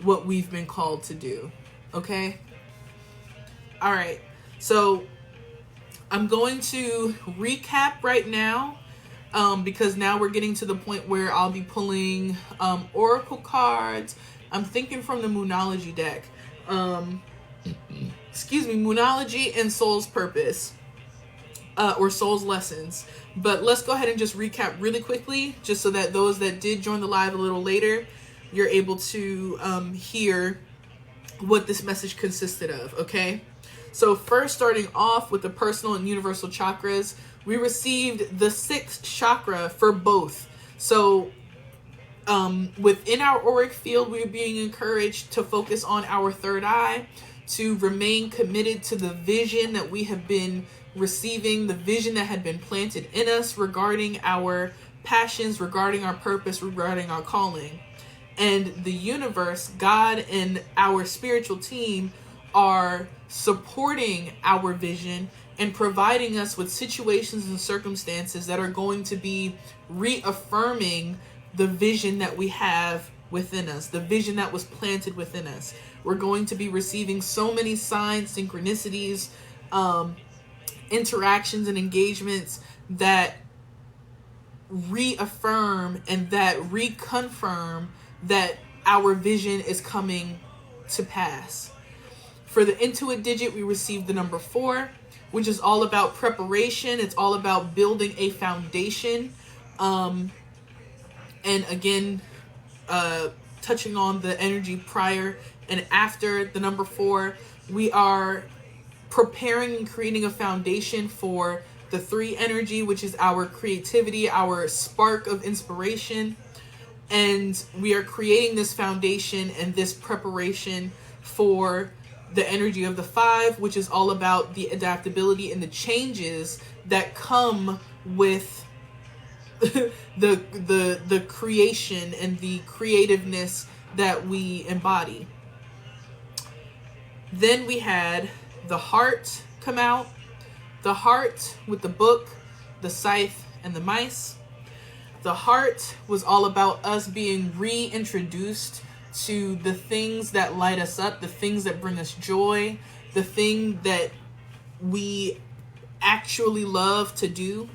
what we've been called to do. Okay? All right. So I'm going to recap right now, because now we're getting to the point where I'll be pulling oracle cards. I'm thinking from the Moonology deck. Moonology and Soul's Purpose, or Soul's Lessons. But let's go ahead and just recap really quickly, just so that those that did join the live a little later, you're able to hear what this message consisted of, okay? So first, starting off with the personal and universal chakras, we received the 6th chakra for both. So within our auric field, we're being encouraged to focus on our third eye, to remain committed to the vision that we have been receiving, the vision that had been planted in us regarding our passions, regarding our purpose, regarding our calling. And the universe, God, and our spiritual team are supporting our vision and providing us with situations and circumstances that are going to be reaffirming the vision that we have within us, the vision that was planted within us. We're going to be receiving so many signs, synchronicities, interactions and engagements that reaffirm and that reconfirm that our vision is coming to pass. For the Intuit digit, we received the number 4, which is all about preparation. It's all about building a foundation. And again, touching on the energy prior and after the number 4, we are preparing and creating a foundation for the 3 energy, which is our creativity, our spark of inspiration. And we are creating this foundation and this preparation for the energy of the 5, which is all about the adaptability and the changes that come with the creation and the creativeness that we embody. Then we had the heart come out. The heart with the book, the scythe, and the mice. The heart was all about us being reintroduced to the things that light us up, the things that bring us joy, the thing that we actually love to do.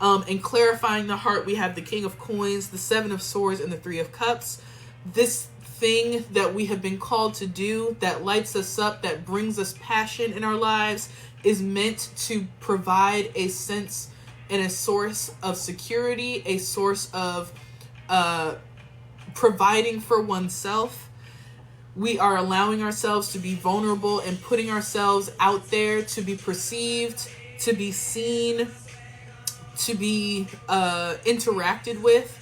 And clarifying the heart, we have the King of Coins, the 7 of Swords, and the 3 of Cups. This thing that we have been called to do, that lights us up, that brings us passion in our lives, is meant to provide a sense and a source of security, a source of providing for oneself. We are allowing ourselves to be vulnerable and putting ourselves out there to be perceived, to be seen, to be interacted with.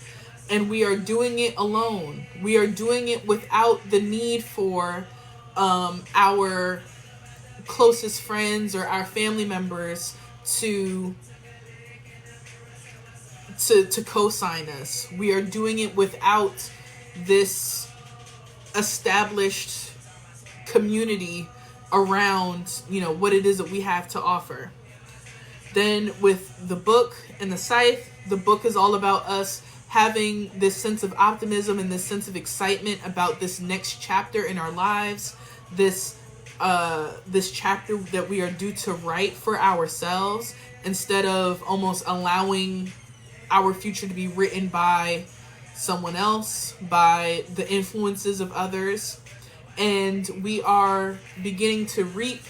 And we are doing it alone. We are doing it without the need for our closest friends or our family members to co-sign us. We are doing it without this established community around, what it is that we have to offer. Then with the book and the scythe, the book is all about us having this sense of optimism and this sense of excitement about this next chapter in our lives, this chapter that we are due to write for ourselves, instead of almost allowing our future to be written by someone else, by the influences of others. And we are beginning to reap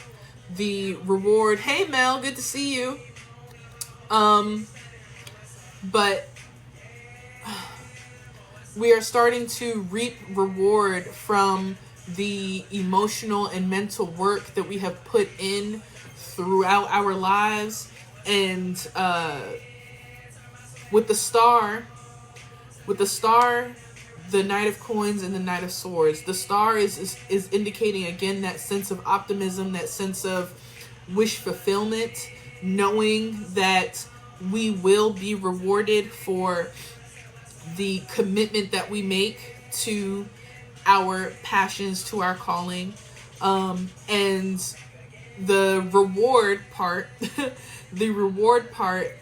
the reward. Hey Mel, good to see you. But we are starting to reap reward from the emotional and mental work that we have put in throughout our lives. And with the star, the Knight of Coins and the Knight of Swords, the star is indicating again that sense of optimism, that sense of wish fulfillment, knowing that we will be rewarded for the commitment that we make to our passions, to our calling. And the reward part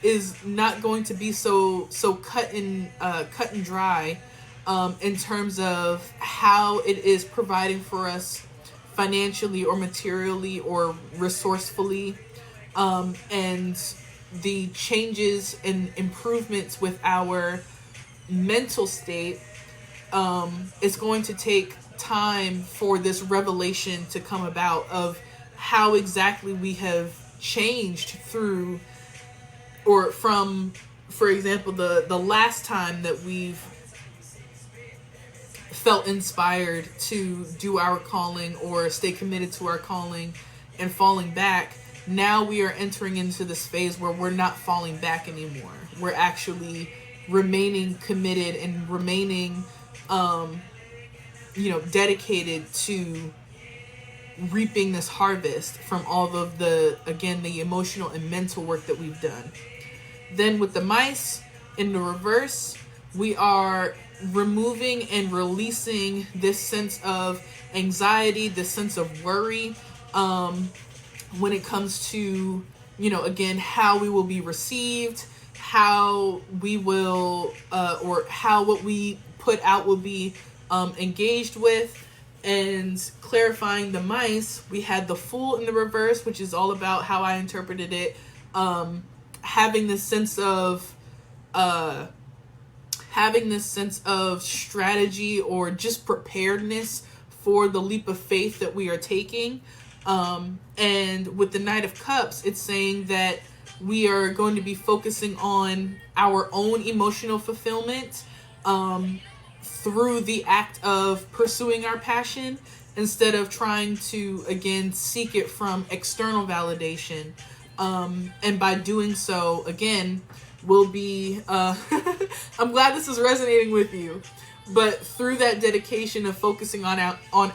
is not going to be so cut and dry in terms of how it is providing for us financially or materially or resourcefully, and the changes and improvements with our mental state. It's going to take time for this revelation to come about of how exactly we have changed through or from, for example, the last time that we've felt inspired to do our calling or stay committed to our calling and falling back. Now we are entering into this phase where we're not falling back anymore. We're actually remaining committed and remaining, dedicated to reaping this harvest from all of the emotional and mental work that we've done. Then with the mice in the reverse, we are removing and releasing this sense of anxiety, this sense of worry, when it comes to, how we will be received, how we will, or how what we put out will be engaged with. And clarifying the mice, we had the Fool in the reverse, which is all about how I interpreted it, having this sense of strategy or just preparedness for the leap of faith that we are taking. And with the Knight of Cups, it's saying that we are going to be focusing on our own emotional fulfillment through the act of pursuing our passion, instead of trying to, again, seek it from external validation. And by doing so, again, we'll be, I'm glad this is resonating with you, but through that dedication of focusing on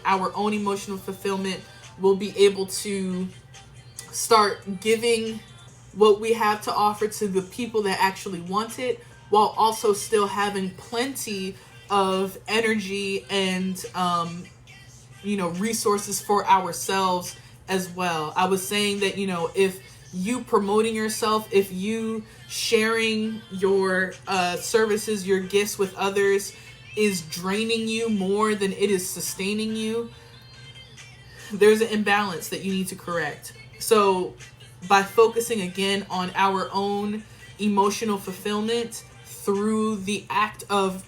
our own emotional fulfillment, we'll be able to start giving what we have to offer to the people that actually want it, while also still having plenty of energy and, resources for ourselves as well. I was saying that, if you promoting yourself, if you sharing your services, your gifts with others is draining you more than it is sustaining you, there's an imbalance that you need to correct. So by focusing again on our own emotional fulfillment through the act of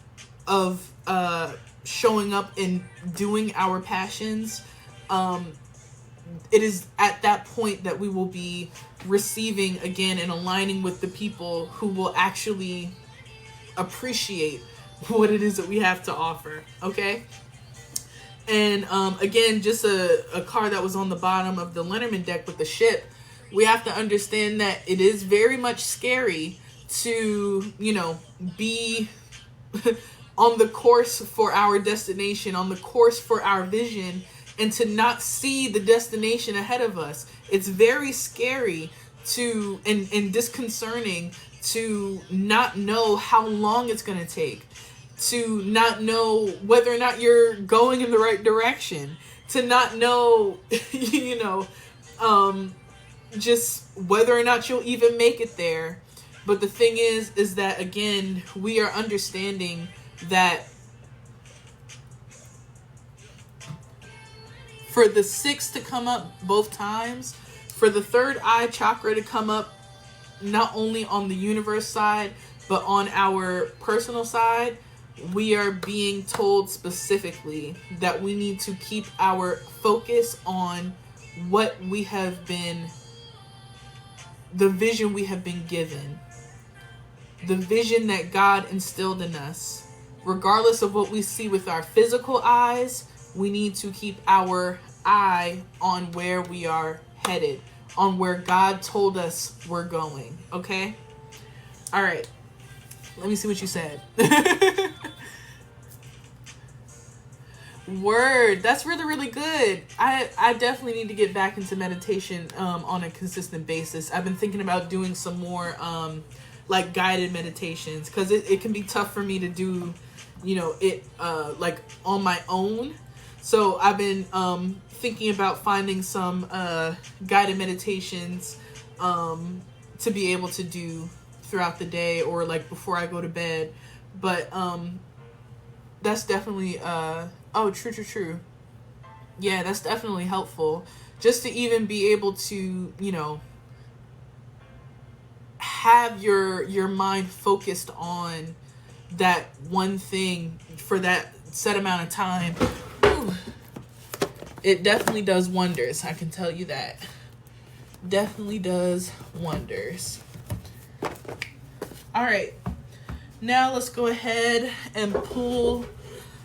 showing up and doing our passions, it is at that point that we will be receiving again and aligning with the people who will actually appreciate what it is that we have to offer. Okay. And again, just a card that was on the bottom of the Lenormand deck with the ship. We have to understand that it is very much scary to, be on the course for our destination, on the course for our vision, and to not see the destination ahead of us. It's very scary to, and disconcerting to not know how long it's going to take, to not know whether or not you're going in the right direction, to not know, just whether or not you'll even make it there. But the thing is that, again, we are understanding that for the 6 to come up both times, for the third eye chakra to come up, not only on the universe side, but on our personal side, we are being told specifically that we need to keep our focus on what we have been, the vision we have been given, the vision that God instilled in us. Regardless of what we see with our physical eyes, we need to keep our eye on where we are headed, on where God told us we're going. Okay? All right. Let me see what you said. Word. That's really, really good. I definitely need to get back into meditation on a consistent basis. I've been thinking about doing some more like guided meditations, because it can be tough for me to do, it like on my own. So I've been thinking about finding some guided meditations to be able to do throughout the day, or like before I go to bed. But that's definitely true. Yeah, that's definitely helpful, just to even be able to, have your mind focused on that one thing for that set amount of time. Ooh. It definitely does wonders, I can tell you that. Definitely does wonders. All right, now let's go ahead and pull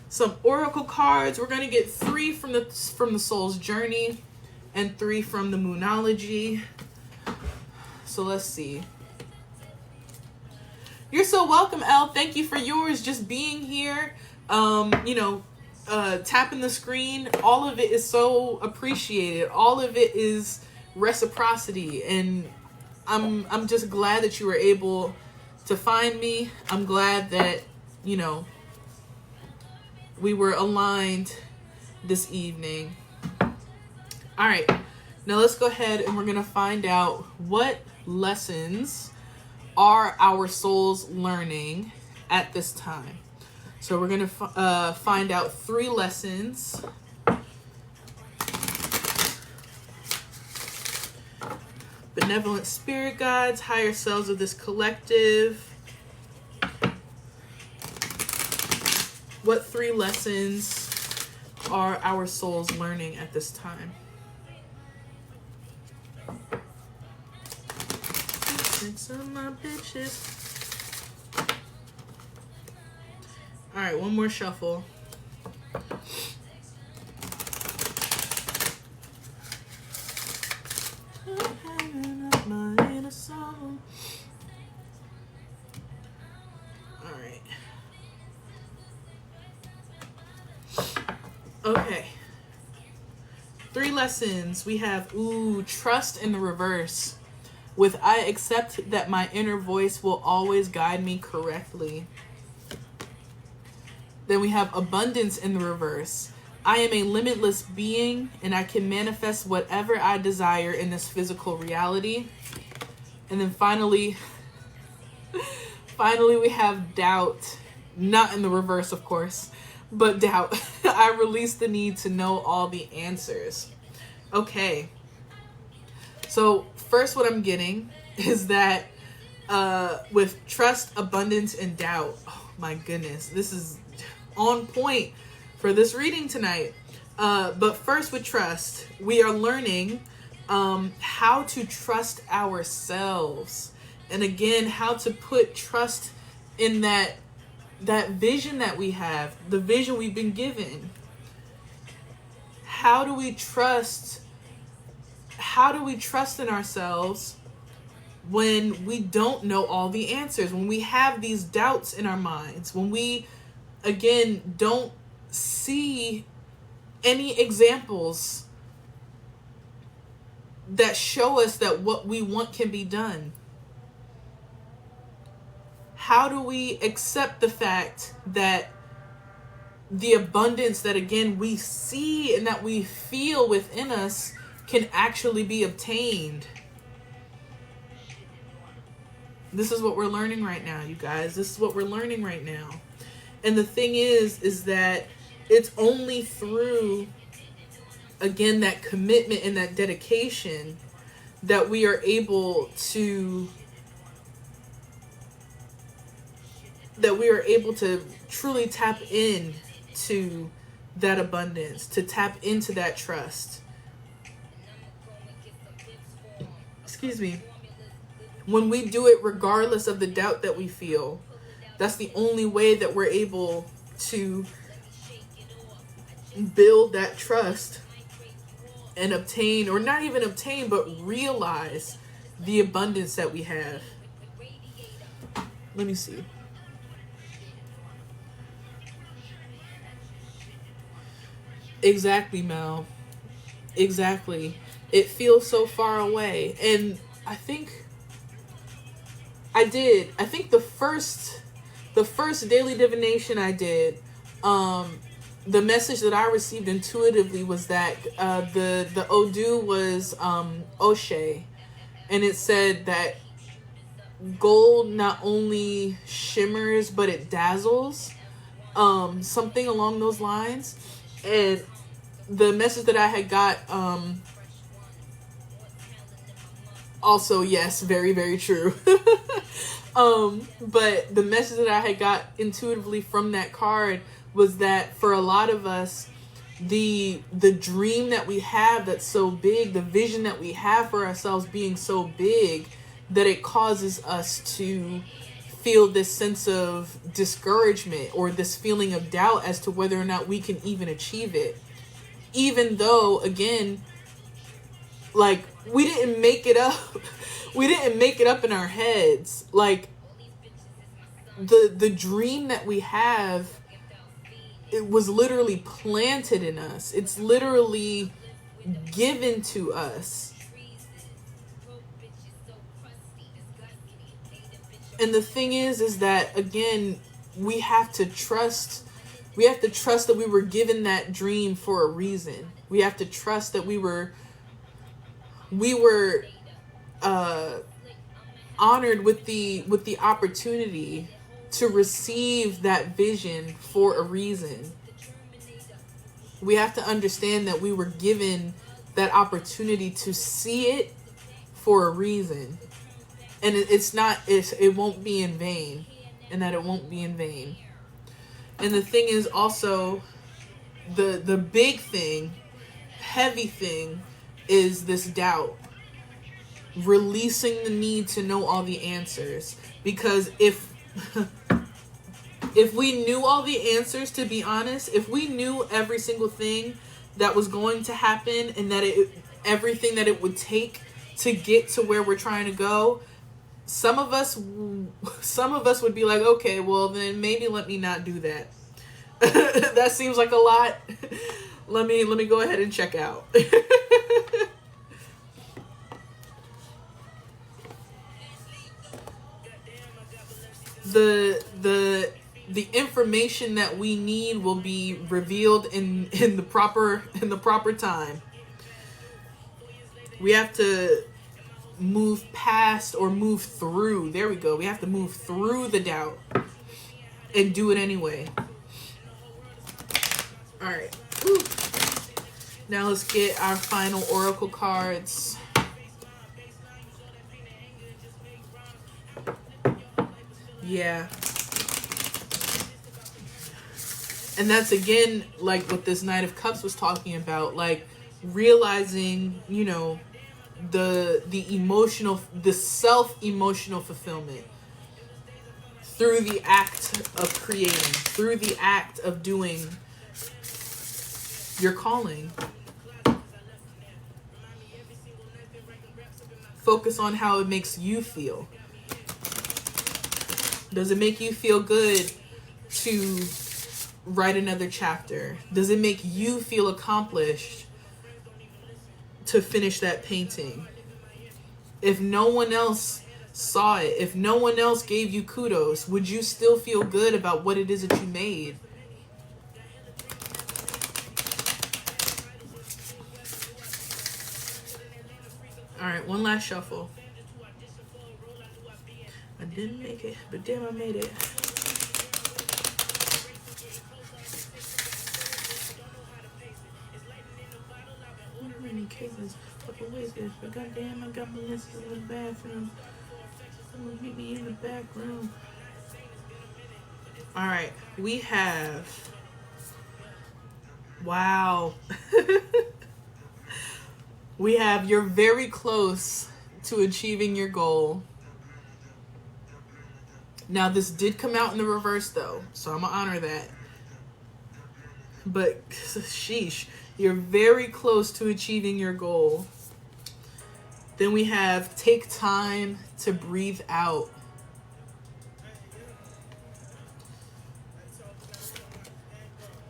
some oracle cards. We're going to get 3 from the soul's journey and 3 from the moonology. So let's see. You're so welcome, Elle. Thank you for yours. Just being here, tapping the screen. All of it is so appreciated. All of it is reciprocity, and I'm just glad that you were able to find me. I'm glad that we were aligned this evening. All right, now let's go ahead and we're gonna find out what lessons are our souls learning at this time. So we're going to find out 3 lessons. Benevolent spirit guides, higher selves of this collective. What 3 lessons are our souls learning at this time? Some of my bitches. All right, one more shuffle. Okay. 3 lessons. We have, trust in the reverse. With I accept that my inner voice will always guide me correctly. Then we have abundance in the reverse. I am a limitless being and I can manifest whatever I desire in this physical reality. And then finally we have doubt. Not in the reverse, of course, but doubt. I release the need to know all the answers. Okay. So first what I'm getting is that with trust, abundance, and doubt, oh my goodness, this is on point for this reading tonight. But first with trust, we are learning how to trust ourselves. And again, how to put trust in that vision that we have, the vision we've been given. How do we trust in ourselves when we don't know all the answers, when we have these doubts in our minds, when we, again, don't see any examples that show us that what we want can be done? How do we accept the fact that the abundance that, again, we see and that we feel within us can actually be obtained? This is what we're learning right now, you guys. This is what we're learning right now. And the thing is that it's only through, again, that commitment and that dedication that we are able to truly tap in to that abundance, to tap into that trust. Excuse me. When we do it regardless of the doubt that we feel, that's the only way that we're able to build that trust and obtain, or not even obtain, but realize the abundance that we have. Let me see. Exactly, Mel. Exactly. It feels so far away. And I think the first daily divination I did, the message that I received intuitively was that the Odu was Oshe. And it said that gold not only shimmers, but it dazzles. Something along those lines. And the message that I had got, also, yes, very, very true. But the message that I had got intuitively from that card was that for a lot of us, the dream that we have that's so big, the vision that we have for ourselves being so big, that it causes us to feel this sense of discouragement or this feeling of doubt as to whether or not we can even achieve it. Even though, again, like, we didn't make it up. We didn't make it up in our heads. Like, the dream that we have, it was literally planted in us. It's literally given to us. And the thing is that, again, we have to trust that we were given that dream for a reason. We have to trust that we were honored with the opportunity to receive that vision for a reason. We have to understand that we were given that opportunity to see it for a reason. And it won't be in vain. And that it won't be in vain. And the thing is also, the big thing, heavy thing, is this doubt. Releasing the need to know all the answers. Because if we knew all the answers, to be honest, if we knew every single thing that was going to happen and that everything that it would take to get to where we're trying to go, some of us would be like, okay, well then maybe let me not do that. That seems like a lot. let me go ahead and check out. The information that we need will be revealed in the proper time. We have to move past or move through. There we go. We have to move through the doubt and do it anyway. All right. Woo. Now let's get our final oracle cards. Yeah. And that's again like what this Knight of Cups was talking about, like realizing, you know, the emotional, the self-emotional fulfillment through the act of creating, through the act of doing your calling. Focus on how it makes you feel. Does it make you feel good to write another chapter? Does it make you feel accomplished to finish that painting? If no one else saw it, if no one else gave you kudos, would you still feel good about what it is that you made? All right, one last shuffle. I didn't make it, but damn, I made it. Many cases, fucking wasted, but goddamn, I got Melissa in the bathroom. Someone meet me in the back room. All right, we have. Wow. We have, you're very close to achieving your goal. Now, this did come out in the reverse, though, so I'm going to honor that. But, sheesh, you're very close to achieving your goal. Then we have, take time to breathe out.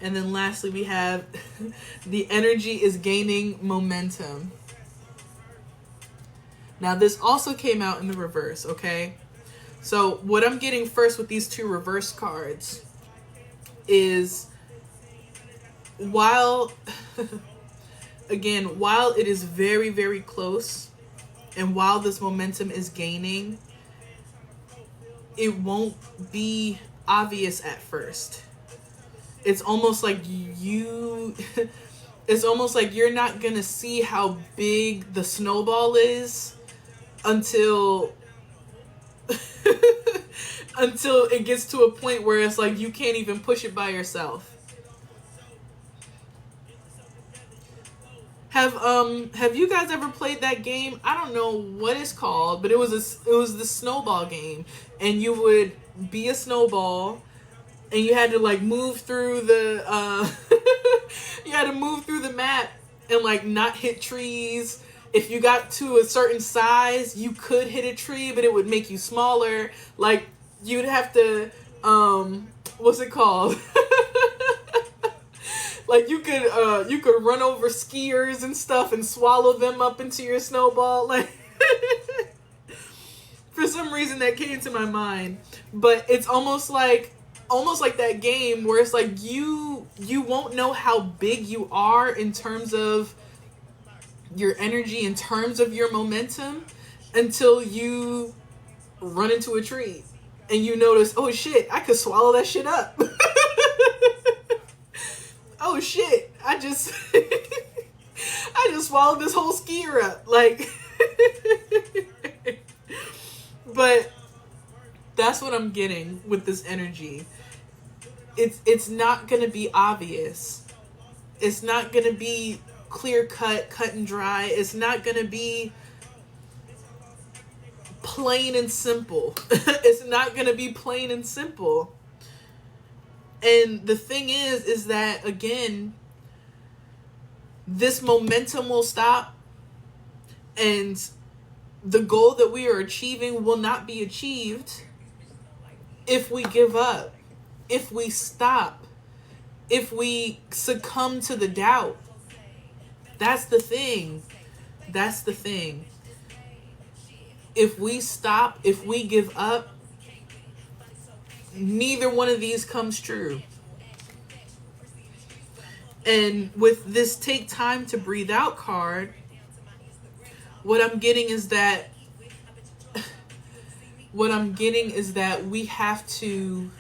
And then lastly, we have, the energy is gaining momentum. Now, this also came out in the reverse, okay? So what I'm getting first with these two reverse cards is while it is very, very close and while this momentum is gaining, it won't be obvious at first. It's almost like it's almost like you're not going to see how big the snowball is until it gets to a point where it's like you can't even push it by yourself. Have you guys ever played that game? I don't know what it's called, but it was the snowball game, and you would be a snowball, and you had to like move through the you had to move through the map and like not hit trees. If you got to a certain size, you could hit a tree, but it would make you smaller. Like, you'd have to, what's it called? Like, you could run over skiers and stuff and swallow them up into your snowball. Like, for some reason that came to my mind. But it's almost like that game where it's like you won't know how big you are in terms of your energy, in terms of your momentum, until you run into a tree and you notice, oh shit, I could swallow that shit up. Oh shit, I just swallowed this whole skier up. Like, but that's what I'm getting with this energy. It's not gonna be obvious. It's not gonna be clear cut and dry. It's not gonna be plain and simple. It's not gonna be plain and simple. And the thing is that, again, this momentum will stop, and the goal that we are achieving will not be achieved if we give up, if we stop, if we succumb to the doubt. That's the thing. That's the thing. If we stop, if we give up, neither one of these comes true. And with this take time to breathe out card, what I'm getting is that we have to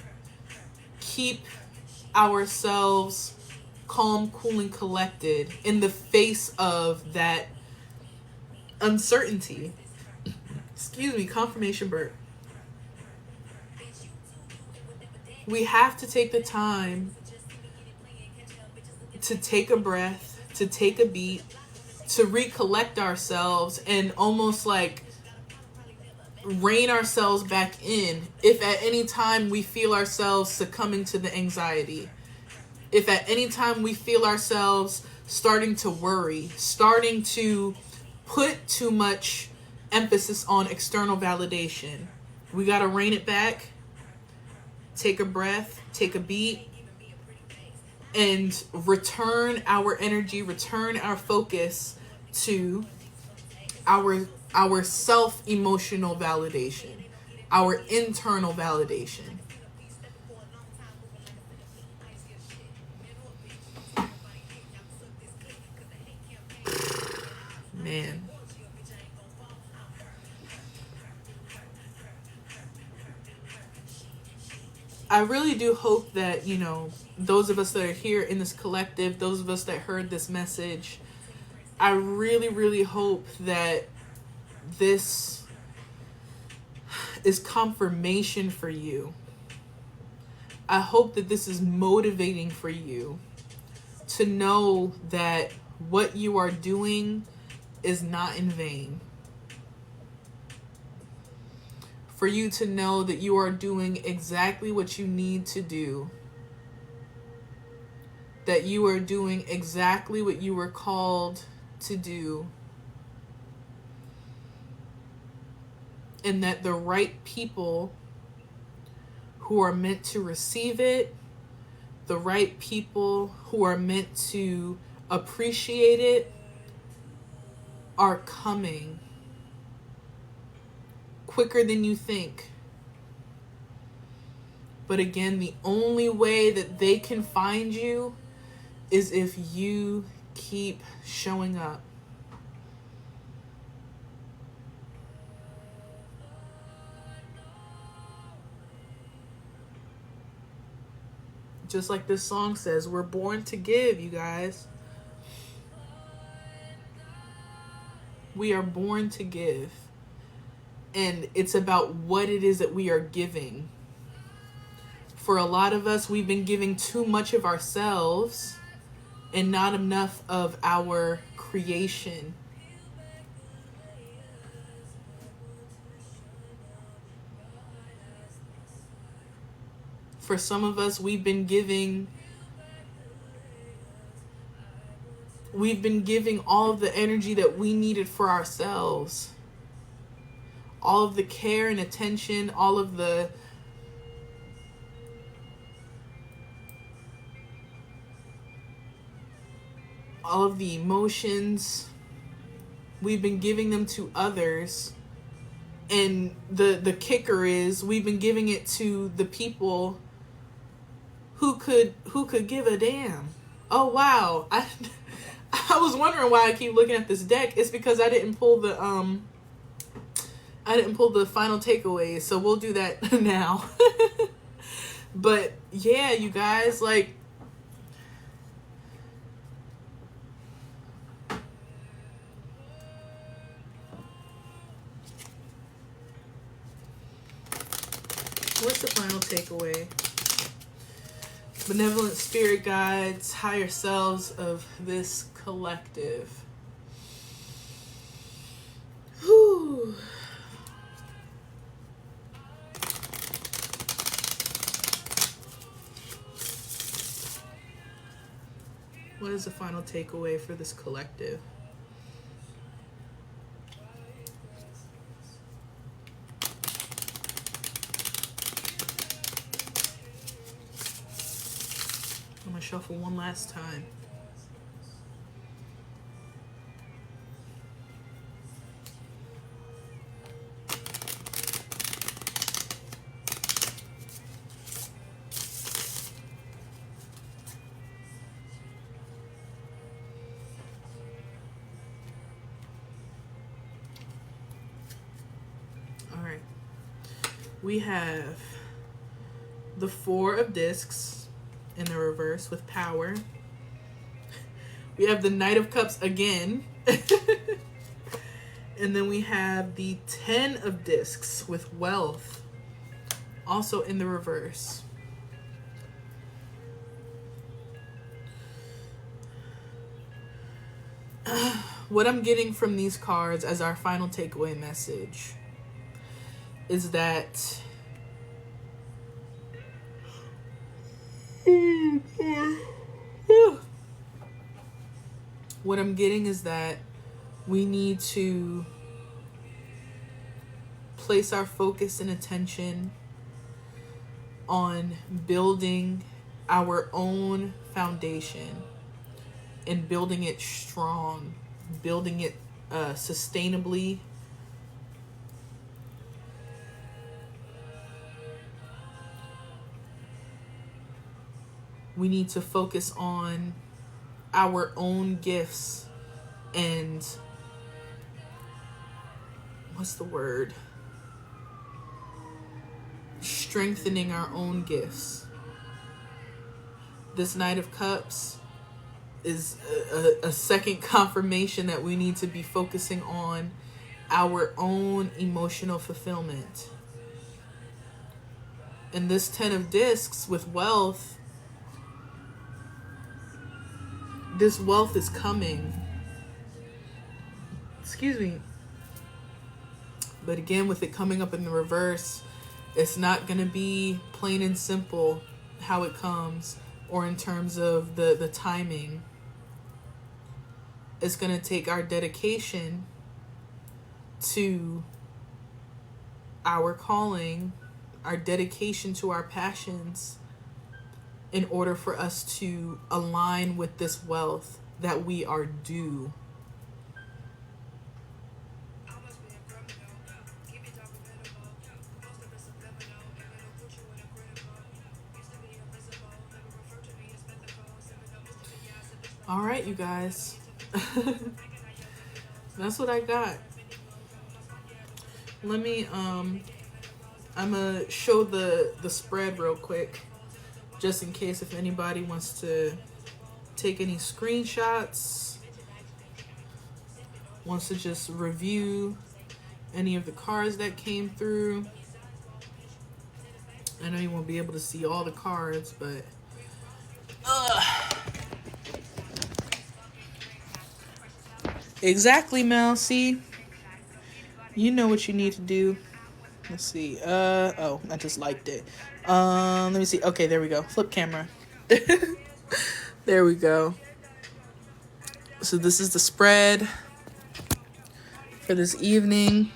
keep ourselves calm, cool, and collected in the face of that uncertainty. Excuse me, confirmation burp. We have to take the time to take a breath, to take a beat, to recollect ourselves and almost like rein ourselves back in if at any time we feel ourselves succumbing to the anxiety. If at any time we feel ourselves starting to worry, starting to put too much emphasis on external validation, we got to rein it back, take a breath, take a beat, and return our energy, return our focus to our self-emotional validation, our internal validation. Man. I really do hope that, those of us that are here in this collective, those of us that heard this message, I really, really hope that this is confirmation for you. I hope that this is motivating for you to know that what you are doing is not in vain. For you to know that you are doing exactly what you need to do. That you are doing exactly what you were called to do. And that the right people who are meant to receive it, the right people who are meant to appreciate it, are coming quicker than you think. But again, the only way that they can find you is if you keep showing up. Just like this song says, we're born to give, you guys. We are born to give. And it's about what it is that we are giving. For a lot of us, we've been giving too much of ourselves and not enough of our creation. For some of us, we've been giving all of the energy that we needed for ourselves. All of the care and attention, all of the emotions, we've been giving them to others. And the kicker is we've been giving it to the people who could give a damn. Oh wow. I was wondering why I keep looking at this deck. It's because I didn't pull the final takeaways, so we'll do that now. But yeah, you guys, like, what's the final takeaway? Benevolent spirit guides, higher selves of this collective. Whew. What is the final takeaway for this collective? I'm gonna to shuffle one last time. All right. We have the Four of Discs in the reverse with power. We have the Knight of Cups again. And then we have the 10 of Discs with wealth, also in the reverse. What I'm getting from these cards as our final takeaway message is that what I'm getting is that we need to place our focus and attention on building our own foundation and building it strong, building it sustainably. We need to focus on our own gifts and what's the word? Strengthening our own gifts. This Knight of Cups is a second confirmation that we need to be focusing on our own emotional fulfillment. And this 10 of Discs with wealth, this wealth is coming. Excuse me. But again, with it coming up in the reverse, it's not going to be plain and simple how it comes or in terms of the timing. It's going to take our dedication to our calling, our dedication to our passions, in order for us to align with this wealth that we are due. All right, you guys. That's what I got. Let me I'm gonna show the spread real quick, just in case if anybody wants to take any screenshots, wants to just review any of the cards that came through. I know you won't be able to see all the cards, but exactly, Mel. See, you know what you need to do. Let's see. Oh, I just liked it. Let me see. Okay, there we go. Flip camera. There we go. So this is the spread for this evening.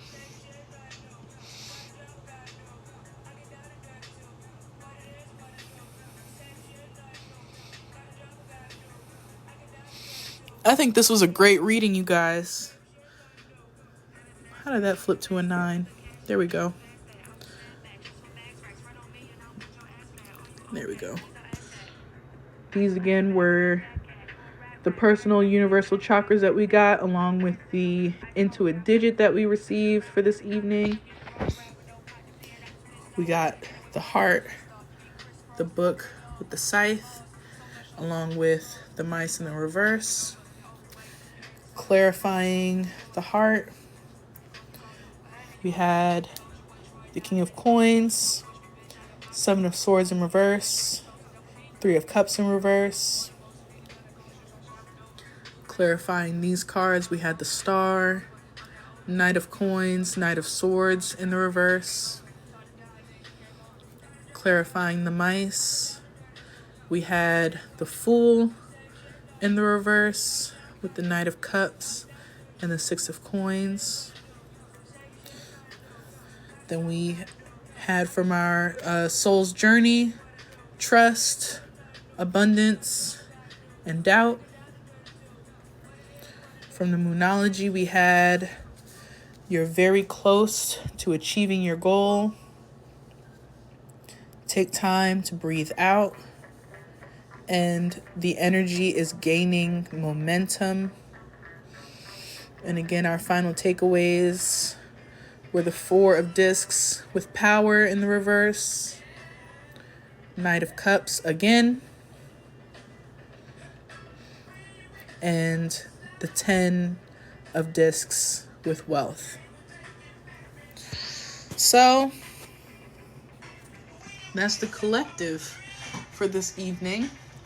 I think this was a great reading, you guys. How did that flip to a 9? There we go. There we go. These again were the personal universal chakras that we got, along with the intuit digit that we received for this evening. We got the heart, the book with the scythe, along with the mice in the reverse, clarifying the heart. We had the King of Coins, 7 of Swords in reverse, 3 of Cups in reverse. Clarifying these cards, we had the Star, Knight of Coins, Knight of Swords in the reverse. Clarifying the mice, we had the Fool in the reverse with the Knight of Cups and the 6 of Coins. Then we had from our Soul's Journey, Trust, abundance and doubt. From the Moonology, we had you're very close to achieving your goal. Take time to breathe out. And the energy is gaining momentum. And again, our final takeaways were the Four of Discs with power in the reverse. Knight of Cups again. And the 10 of Discs with wealth. So that's the collective for this evening.